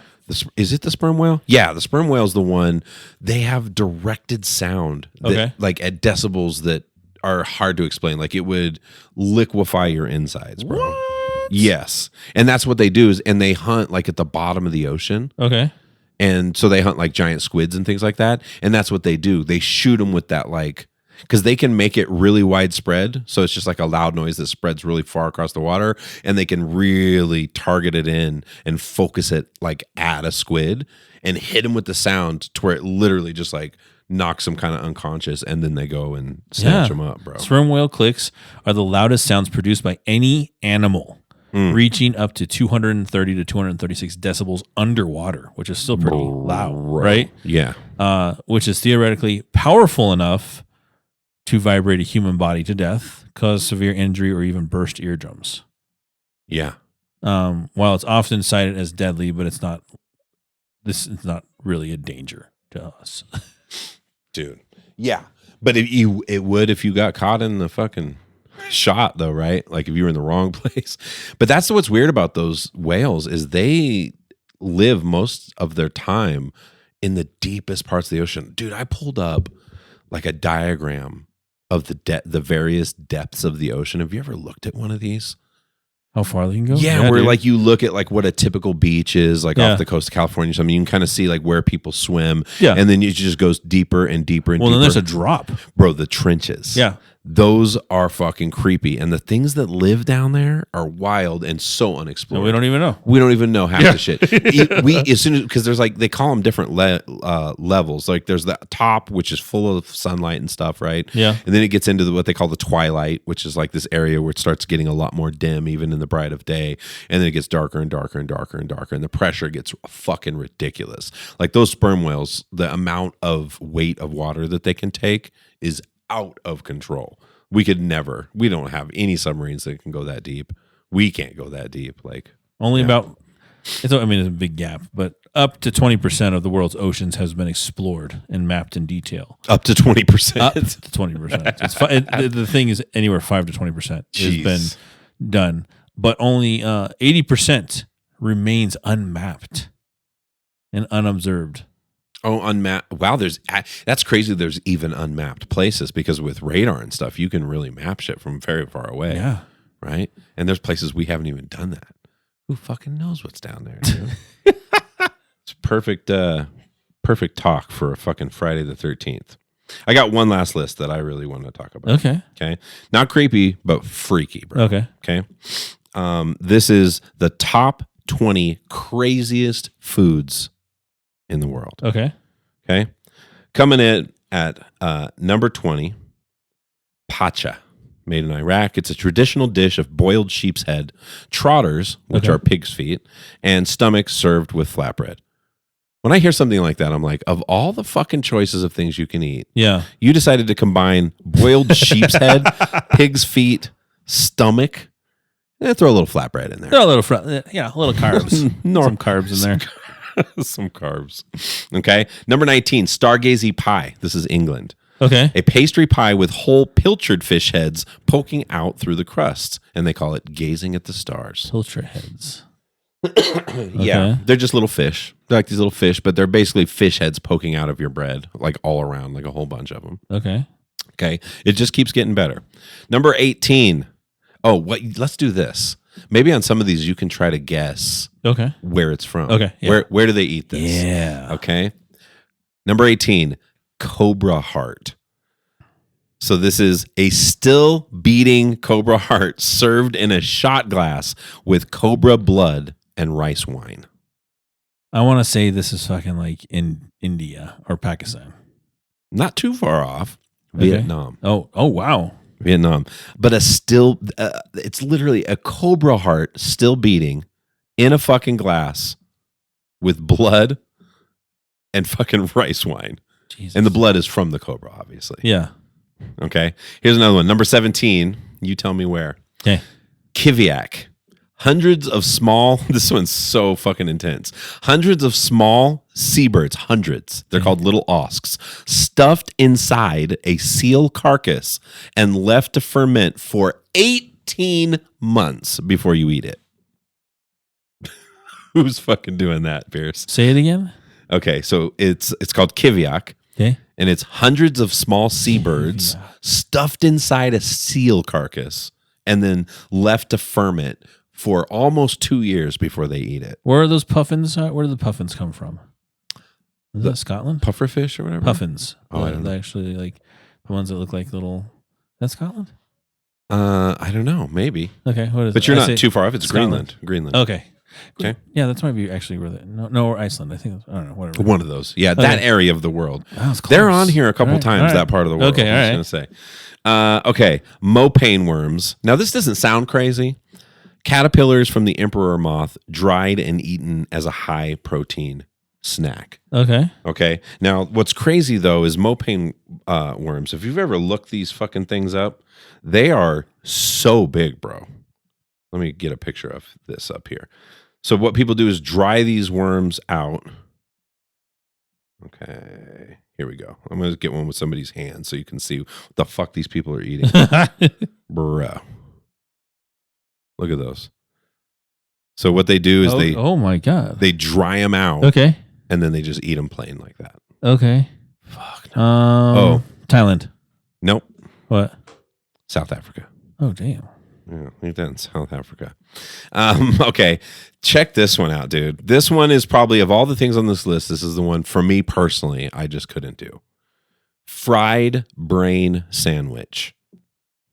Is it the sperm whale? Yeah, the sperm whale is the one. They have directed sound that, like at decibels that are hard to explain. Like it would liquefy your insides, bro.
What?
Yes. And that's what they do and they hunt like at the bottom of the ocean.
Okay.
And so they hunt like giant squids and things like that. And that's what they do. They shoot them with that like, because they can make it really widespread. So it's just like a loud noise that spreads really far across the water. And they can really target it in and focus it like at a squid and hit them with the sound to where it literally just like knocks them kind of unconscious. And then they go and snatch them up, bro.
Sperm whale clicks are the loudest sounds produced by any animal, reaching up to 230 to 236 decibels underwater, which is still pretty loud, right?
Yeah.
Which is theoretically powerful enough to vibrate a human body to death, cause severe injury, or even burst eardrums.
Yeah.
While it's often cited as deadly, but it's not. This is not really a danger to us,
dude. Yeah, but it would if you got caught in the fucking shot, though, right? Like if you were in the wrong place. But that's what's weird about those whales is they live most of their time in the deepest parts of the ocean. Dude, I pulled up like a diagram of the various depths of the ocean. Have you ever looked at one of these?
How far they can go?
Yeah, where dude, like you look at like what a typical beach is, like off the coast of California or something. You can kind of see like where people swim. Yeah. And then it just goes deeper and deeper and deeper.
Well, then there's a drop.
Bro, the trenches. Yeah. Those are fucking creepy. And the things that live down there are wild and so unexplored.
And we don't even know.
We don't even know half the shit. As soon as, because there's like, they call them different levels. Like there's the top, which is full of sunlight and stuff, right? Yeah. And then it gets into what they call the twilight, which is like this area where it starts getting a lot more dim, even in the bright of day. And then it gets darker and darker and darker and darker. And the pressure gets fucking ridiculous. Like those sperm whales, the amount of weight of water that they can take is out of control. We don't have any submarines that can go that deep. We can't go that deep. Like
only about, it's a big gap, but up to 20% of the world's oceans has been explored and mapped in detail.
Up to 20%.
Up to 20%. The thing is anywhere 5 to 20% has been done, but only 80% remains unmapped and unobserved.
Oh, unmapped. Wow, that's crazy. There's even unmapped places because with radar and stuff, you can really map shit from very far away.
Yeah.
Right? And there's places we haven't even done that. Who fucking knows what's down there, dude? It's perfect talk for a fucking Friday the 13th. I got one last list that I really want to talk about. Okay. Not creepy, but freaky, bro. Okay. This is the top 20 craziest foods in the world.
Okay.
Okay. Coming in at number 20, pacha, made in Iraq. It's a traditional dish of boiled sheep's head, trotters, which are pig's feet, and stomachs served with flatbread. When I hear something like that, I'm like, of all the fucking choices of things you can eat, you decided to combine boiled sheep's head, pig's feet, stomach, and throw a little flatbread in there.
Throw a little a little carbs. Some carbs in there.
Some carbs. Okay. Number 19, stargazy pie. This is England.
Okay.
A pastry pie with whole pilchard fish heads poking out through the crust, and they call it gazing at the stars.
Pilchard heads.
Yeah, they're just little fish. They're like these little fish, but they're basically fish heads poking out of your bread, like all around, like a whole bunch of them. Okay. It just keeps getting better. Number 18. Oh, let's do this. Maybe on some of these you can try to guess where it's from.
Okay. Yeah.
Where do they eat this?
Yeah.
Okay. Number 18, cobra heart. So this is a still beating cobra heart served in a shot glass with cobra blood and rice wine.
I want to say this is fucking like in India or Pakistan.
Not too far off. Vietnam.
Oh, wow.
Vietnam. But it's literally a cobra heart still beating in a fucking glass with blood and fucking rice wine. Jesus. And the blood is from the cobra, obviously.
Yeah.
Okay. Here's another one. Number 17. You tell me where.
Okay.
Kiviak. Hundreds of small, this one's so fucking intense. Hundreds of small seabirds, hundreds. They're called little osks, stuffed inside a seal carcass and left to ferment for 18 months before you eat it. Who's fucking doing that, Pierce?
Say it again.
Okay, so it's called kiviak.
Okay.
And it's hundreds of small seabirds stuffed inside a seal carcass and then left to ferment for almost 2 years before they eat it.
Where are those puffins? Where do the puffins come from? Is that Scotland?
Pufferfish or whatever?
Puffins.
Oh, I don't know.
Actually, like the ones that look like little. That's Scotland?
I don't know. Maybe.
Okay. What is
but
it?
you're not too far off. It's
Scotland.
Greenland.
Okay.
Okay.
Yeah, that's might be actually where no, or Iceland. I think. I don't know. Whatever.
One of those. Yeah, that area of the world.
They're
on here a couple times. That part of the world.
Okay. All right.
I was going to say. Okay. Mopane worms. Now this doesn't sound crazy. Caterpillars from the emperor moth, dried and eaten as a high protein snack. Okay. Now, what's crazy though is mopane worms. If you've ever looked these fucking things up, they are so big, bro. Let me get a picture of this up here. So what people do is dry these worms out. Okay. Here we go. I'm going to get one with somebody's hand so you can see what the fuck these people are eating. Bro. Look at those. So what they do is
oh my God.
They dry them out.
Okay.
And then they just eat them plain like that.
Okay.
Fuck. No.
Thailand.
Nope.
What?
South Africa.
Oh, damn.
Yeah, eat that in South Africa. Okay. Check this one out, dude. This one is probably, of all the things on this list, this is the one for me personally I just couldn't do. Fried brain sandwich.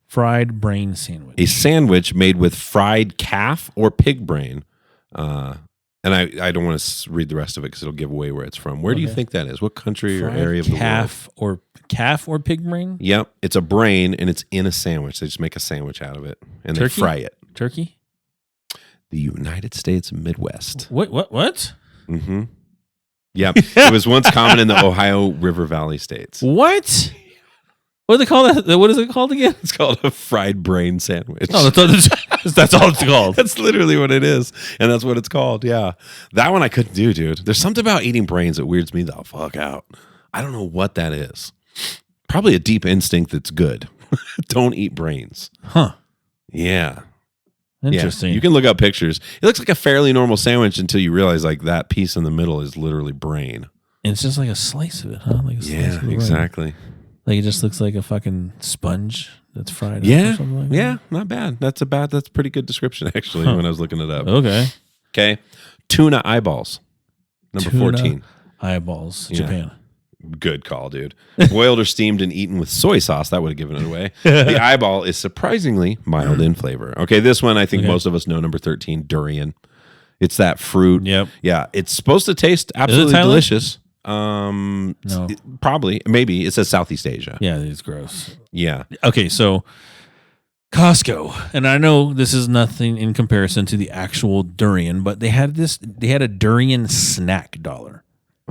Fried brain sandwich.
A sandwich made with fried calf or pig brain. And I don't want to read the rest of it because it'll give away where it's from. Where do you think that is? What country
fried
or area of the world?
Calf or pig brain?
Yep. It's a brain and it's in a sandwich. They just make a sandwich out of it and they fry it.
Turkey?
The United States Midwest.
What?
Mm-hmm. Yep. It was once common in the Ohio River Valley states.
What? What do they call that? What is it called again?
It's called a fried brain sandwich.
Oh, that's all it's called.
That's literally what it is. And that's what it's called. Yeah. That one I couldn't do, dude. There's something about eating brains that weirds me the fuck out. I don't know what that is. Probably a deep instinct that's good. Don't eat brains.
Huh.
Yeah.
Interesting.
Yeah. You can look up pictures. It looks like a fairly normal sandwich until you realize like that piece in the middle is literally brain.
And it's just like a slice of it, huh? Like a slice of
exactly.
Like it just looks like a fucking sponge that's fried.
Yeah,
up or something like that.
Yeah, not bad. That's a pretty good description actually. When I was looking it up. Okay. Tuna eyeballs, number 14.
Eyeballs, Japan.
Good call, dude. Boiled or steamed and eaten with soy sauce. That would have given it away. The eyeball is surprisingly mild in flavor. Okay, this one I think most of us know. Number 13, durian. It's that fruit.
Yep.
Yeah, it's supposed to taste absolutely
Thailand?
delicious.
No.
Probably, maybe. It says Southeast Asia.
Yeah, it's gross.
Yeah.
Okay, so Costco, and I know this is nothing in comparison to the actual durian, but they had a durian snack dollar.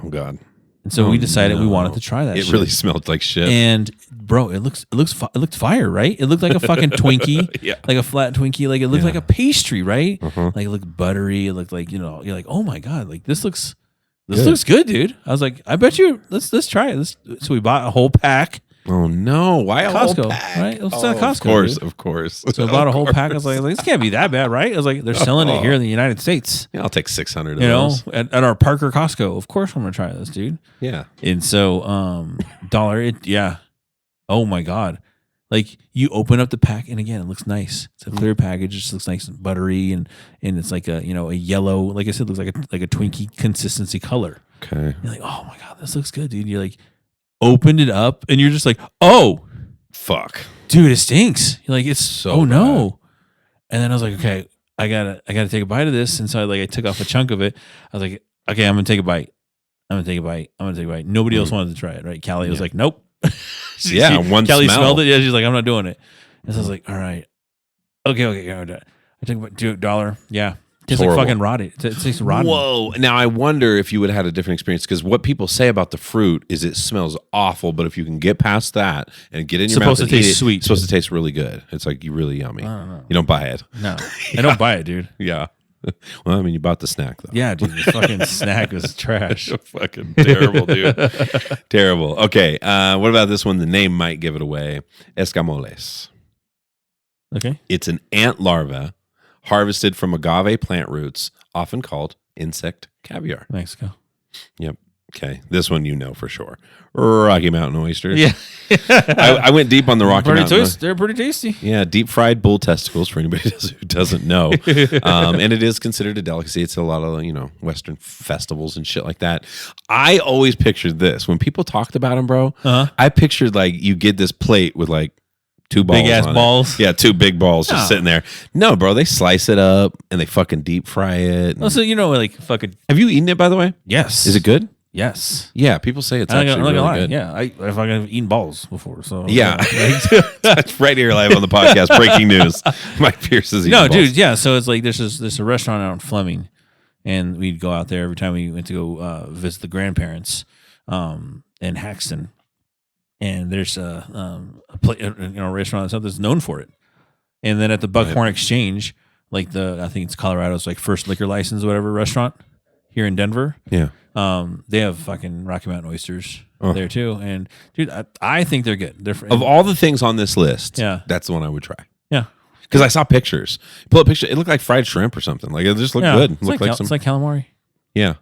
Oh God.
And so we decided we wanted to try that.
It really smelled like shit.
And bro, it looked fire, right? It looked like a fucking Twinkie,
Yeah.
like a flat Twinkie, like it looked like a pastry, right?
Uh-huh.
Like it looked buttery. It looked like, you're like, oh my God, like this looks good, dude. I was like, I bet you let's try it. So we bought a whole pack.
Oh no! Why a
Costco,
whole pack?
right? It's at Costco,
Of course.
So I bought a whole pack. I was like, this can't be that bad, right? I was like, they're selling it here in the United States.
Yeah, I'll take 600 of
You know,
those.
at our Parker Costco. Of course, I'm gonna try this, dude.
Yeah.
And so, dollar, oh my God. Like you open up the pack and again, it looks nice. It's a clear package. It just looks nice and buttery and it's like a yellow, like I said, looks like a Twinkie consistency color.
Okay.
You're like, oh my God, this looks good, dude. You're like, opened it up and you're just like, oh,
Fuck.
dude, it stinks. You're like, it's
So
no. And then I was like, okay, I gotta take a bite of this. And so I took off a chunk of it. I was like, okay, I'm gonna take a bite. Nobody else wanted to try it, right? Callie was like, nope.
One
Callie
smell.
smelled it. Yeah, she's like, I'm not doing it. And so I was like, all right, okay. I took about $2. Yeah, tastes like
horrible.
fucking rotted. It tastes rotten.
Whoa. Now I wonder if you would have had a different experience because what people say about the fruit is it smells awful, but if you can get past that and get in your mouth,
Supposed to
and eat
taste
it,
sweet.
It's supposed to taste really good. It's like really yummy.
I don't know.
You don't buy it.
No, I don't buy it, dude.
Yeah. Well, I mean, you bought the snack though.
Yeah, dude, the fucking snack was trash.
Fucking terrible, dude. Terrible. Okay. What about this one? The name might give it away. Escamoles.
Okay.
It's an ant larva harvested from agave plant roots, often called insect caviar.
Mexico.
Yep. Okay. This one you know for sure. Rocky Mountain oysters.
Yeah.
I went deep on the Rocky Mountain.
They're pretty tasty.
Yeah, deep fried bull testicles for anybody who doesn't know. And it is considered a delicacy. It's a lot of, Western festivals and shit like that. I always pictured this. When people talked about them, bro, I pictured like you get this plate with like two balls.
Big ass
on
balls.
It. Yeah, two big balls just sitting there. No, bro, they slice it up and they fucking deep fry it.
Also, like fucking.
Have you eaten it, by the way?
Yes.
Is it good?
Yes.
Yeah, people say it's
I'm
actually
not gonna
really
lie.
good.
Yeah, I've fucking eaten balls before. So
Yeah. That's right here live on the podcast. Breaking news. Mike Pierce is eating
No,
balls.
dude. Yeah. So it's like there's a restaurant out in Fleming, and we'd go out there every time we went to go visit the grandparents in Haxton. And there's a restaurant that's known for it. And then at the Buckhorn Exchange, like I think it's Colorado's like first liquor license, whatever restaurant here in Denver.
Yeah.
They have fucking Rocky Mountain oysters there too. And dude, I think they're good. They're
Of all the things on this list,
Yeah.
that's the one I would try.
yeah.
Because I saw pictures. Pull up picture. It looked like fried shrimp or something. Like it just looked good.
It's like calamari.
Yeah.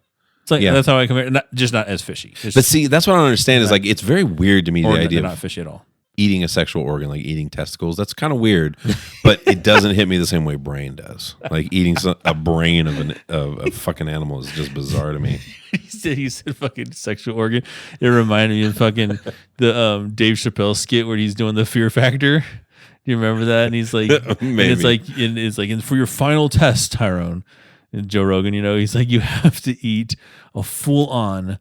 It's like
Yeah.
that's how I compare. Not as fishy.
But see, that's what I don't understand is like it's very weird to me the idea
they're not
of
fishy at all.
eating a sexual organ, like eating testicles. That's kind of weird, but it doesn't hit me the same way brain does. Like eating a brain of a fucking animal is just bizarre to me.
He said fucking sexual organ. It reminded me of fucking the Dave Chappelle skit where he's doing the Fear Factor. Do you remember that? And he's like, and it's like, and for your final test, Tyrone, and Joe Rogan, he's like, you have to eat a full on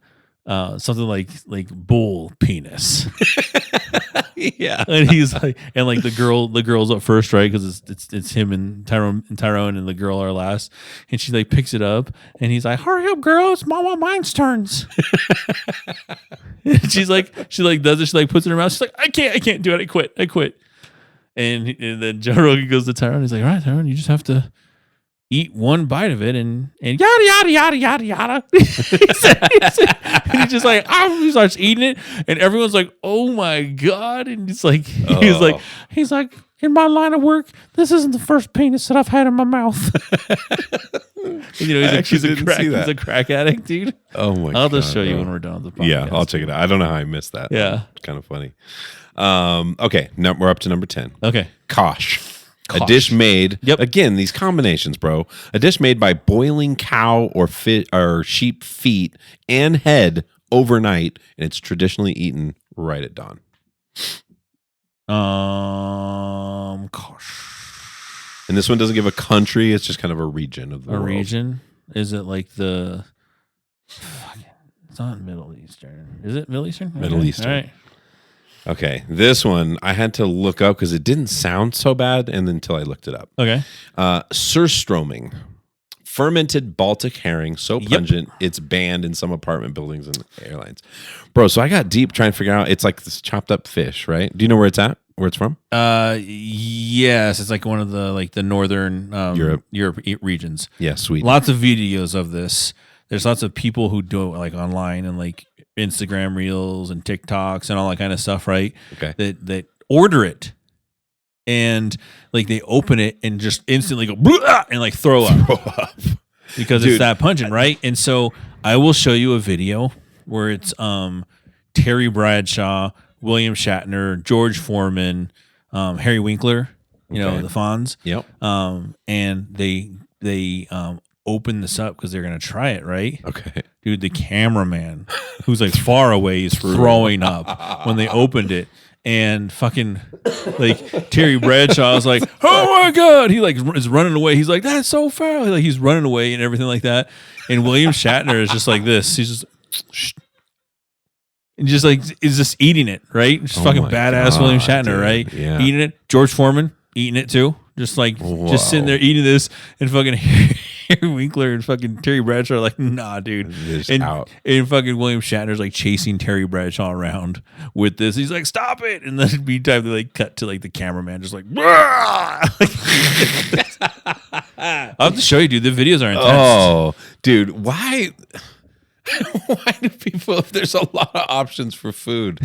something like bull penis.
Yeah.
And he's like, and like the girl's up first, right? Because it's him and Tyrone, and the girl are last. And she like picks it up, and he's like, "Hurry up, girl! It's mine's turns." And she does it. She like puts it in her mouth. She's like, I can't do it. I quit. And then Joe Rogan goes to Tyrone. He's like, all right, Tyrone, you just have to eat one bite of it and yada yada yada yada yada. And he's just like, he starts eating it, and everyone's like, oh my God. And it's like he's like, in my line of work, this isn't the first penis that I've had in my mouth. He's a crack addict, dude.
Oh my God.
I'll just show you when we're done with the podcast.
Yeah, I'll check it out. I don't know how I missed that.
Yeah.
It's kind of funny. Okay, we're up to number 10.
Okay.
Kosh. A dish made, again, these combinations, bro. A dish made by boiling cow or sheep feet and head overnight, and it's traditionally eaten right at dawn.
Kosh.
And this one doesn't give a country; it's just kind of a region of the world.
Region. Is it like the? It's not Middle Eastern. Is it Middle Eastern?
Middle Eastern.
All right.
Okay, this one I had to look up because it didn't sound so bad, and until I looked it up.
Okay.
Surströmming, fermented Baltic herring, so pungent it's banned in some apartment buildings and airlines. Bro, so I got deep trying to figure out. It's like this chopped up fish, right? Do you know where it's at? Where it's from?
Yes, it's like one of the northern Europe regions.
Yeah, Sweden.
Lots of videos of this. There's lots of people who do it like online and like Instagram reels and TikToks and all that kind of stuff, right?
Okay.
That order it and like they open it and just instantly go "Blah!" and like throw up because it's that pungent, right? And so I will show you a video where it's Terry Bradshaw, William Shatner, George Foreman, Harry Winkler, you know, the Fonz.
Yep.
And they open this up because they're gonna try it, right?
Okay.
Dude, the cameraman who's like far away is throwing up when they opened it. And fucking like Terry Bradshaw was like, oh my God. He like is running away. He's like, that's so foul. Like he's running away and everything like that. And William Shatner is just like this. He's just shh. And just like is just eating it, right? Just fucking badass
God,
William Shatner,
dude.
right?
Yeah.
Eating it. George Foreman eating it too. Just like just sitting there eating this and fucking Harry Winkler and fucking Terry Bradshaw are like, nah, dude. And fucking William Shatner's like chasing Terry Bradshaw around with this. He's like, stop it. And then meantime, they like cut to like the cameraman just like, I'll have to show you, dude. The videos are intense.
Oh, dude, why do people, if there's a lot of options for food,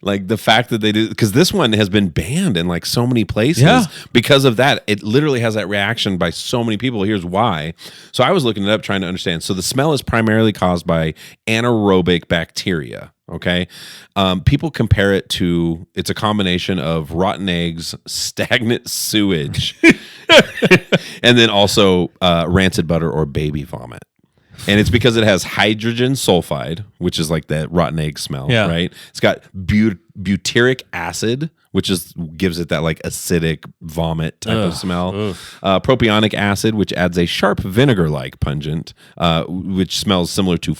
like the fact that they do, because this one has been banned in like so many places because of that. It literally has that reaction by so many people. Here's why. So I was looking it up trying to understand. So the smell is primarily caused by anaerobic bacteria. Okay. People compare it to, it's a combination of rotten eggs, stagnant sewage, and then also rancid butter or baby vomit. And it's because it has hydrogen sulfide, which is like that rotten egg smell, right? It's got butyric acid, which gives it that like acidic vomit type of smell. Propionic acid, which adds a sharp vinegar-like pungent, which smells similar to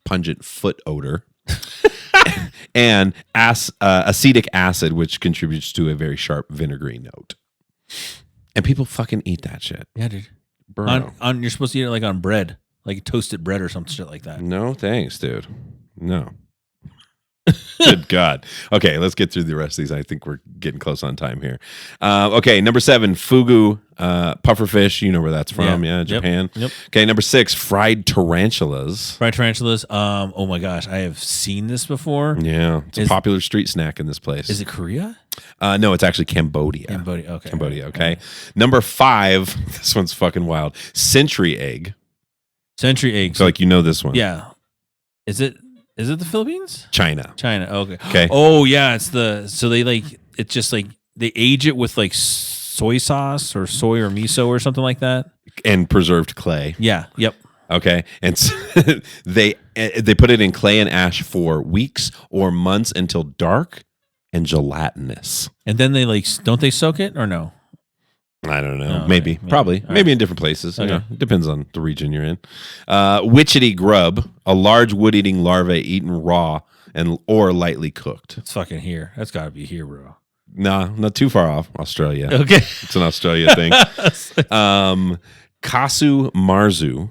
pungent foot odor. And acetic acid, which contributes to a very sharp vinegary note. And people fucking eat that shit.
Yeah, dude.
Bro.
You're supposed to eat it like on bread. Like toasted bread or some shit like that.
No, thanks, dude. No. Good God. Okay, let's get through the rest of these. I think we're getting close on time here. Okay, number 7, fugu, pufferfish. You know where that's from, Japan. Yep. Okay, number 6, fried tarantulas.
Fried tarantulas. Oh my gosh, I have seen this before.
Yeah, it's a popular street snack in this place.
Is it Korea?
No, it's actually Cambodia.
Okay.
Cambodia, okay. Number 5, this one's fucking wild. Century egg.
Century egg.
So like you know this one.
Yeah. Is it the Philippines?
China.
Okay. Oh yeah, it's just like they age it with like soy sauce or soy or miso or something like that.
And preserved clay.
Yeah. Yep.
Okay. And so they put it in clay and ash for weeks or months until dark and gelatinous.
And then they don't they soak it or no?
I don't know.
Oh,
maybe. Probably.
All
maybe
right.
in different places.
Okay.
You know, it depends on the region you're in. Witchetty grub, a large wood-eating larvae eaten raw or lightly cooked.
It's fucking here. That's got to be here, bro.
Nah, not too far off. Australia.
Okay.
It's an Australia thing. Kasu marzu,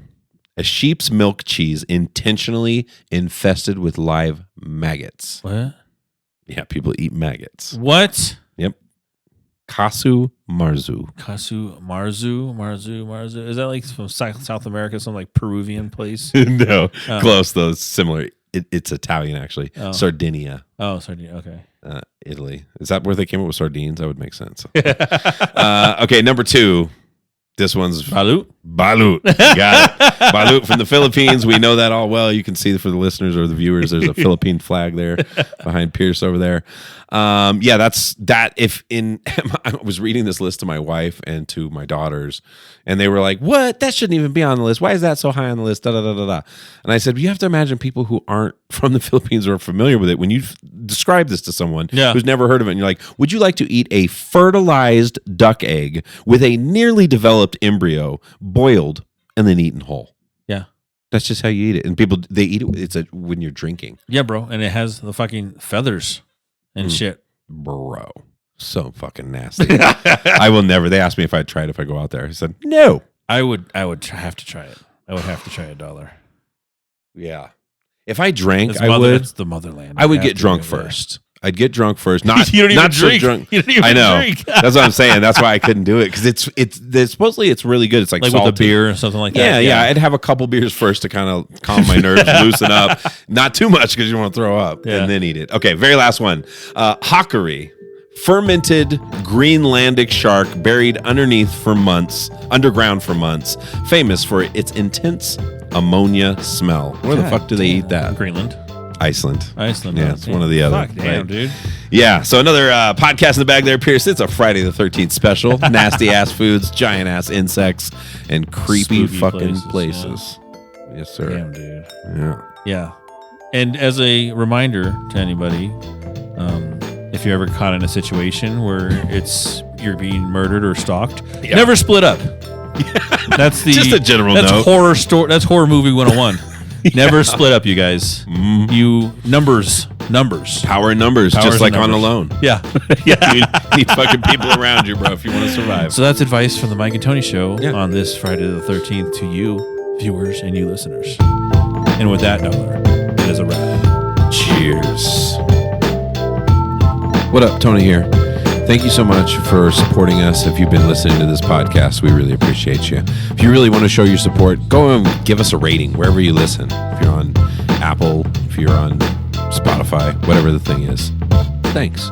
a sheep's milk cheese intentionally infested with live maggots.
What?
Yeah, people eat maggots.
What?
Yep. Kasu marzu.
Kasu Marzu. Is that like from South America, some like Peruvian place?
No, close though. It's similar. It's Italian actually.
Oh.
Sardinia.
Oh, Sardinia. Okay.
Italy. Is that where they came up with sardines? That would make sense. Okay, number 2. This one's
Balut.
Got it. Balut from the Philippines. We know that all well. You can see for the listeners or the viewers, there's a Philippine flag there behind Pierce over there. Yeah, that's that. I was reading this list to my wife and to my daughters, and they were like, "What? That shouldn't even be on the list. Why is that so high on the list?" Da da da da da. And I said, "You have to imagine people who aren't from the Philippines or are familiar with it. When you describe this to someone who's never heard of it, and you're like, would you like to eat a fertilized duck egg with a nearly developed embryo, boiled and then eaten whole?" That's just how you eat it. And people, they eat it. When you're drinking.
Yeah, bro. And it has the fucking feathers and shit.
Bro. So fucking nasty. I will never. They asked me if I'd try it if I go out there. I said, no.
I would have to try it. I would have to try $1.
Yeah. If I drank,
It's the motherland.
I would get drunk first. I'd get drunk first. Not
you don't even
not
drink.
So drunk.
You don't even
I know.
drink.
That's what I'm saying. That's why I couldn't do it because it's supposedly it's really good. It's like salty.
with a beer or something like that.
Yeah. I'd have a couple beers first to kind of calm my nerves, loosen up. Not too much because you don't want to throw up, and then eat it. Okay, very last one. Hockery. Fermented Greenlandic shark buried underground for months, famous for its intense ammonia smell. Where the fuck do they eat that?
Greenland.
Iceland.
Yeah,
it's one or the other.
Fuck, damn, dude.
Yeah, so another podcast in the bag there, Pierce. It's a Friday the 13th special. Nasty ass foods, giant ass insects, and creepy
Spooky
fucking places.
Yeah.
Yes, sir.
Damn, dude.
Yeah.
Yeah. And as a reminder to anybody, if you're ever caught in a situation where you're being murdered or stalked, never split up. That's
just a general note.
That's horror movie 101. Never split up, you guys. You numbers.
Power in numbers, just like on Alone.
Yeah.
You need fucking people around you, bro, if you want to survive.
So that's advice from the Mike and Tony Show on this Friday the 13th to you, viewers, and you listeners. And with that, $1, it is a wrap.
Cheers. What up, Tony here. Thank you so much for supporting us. If you've been listening to this podcast, we really appreciate you. If you really want to show your support, go and give us a rating wherever you listen. If you're on Apple, if you're on Spotify, whatever the thing is. Thanks.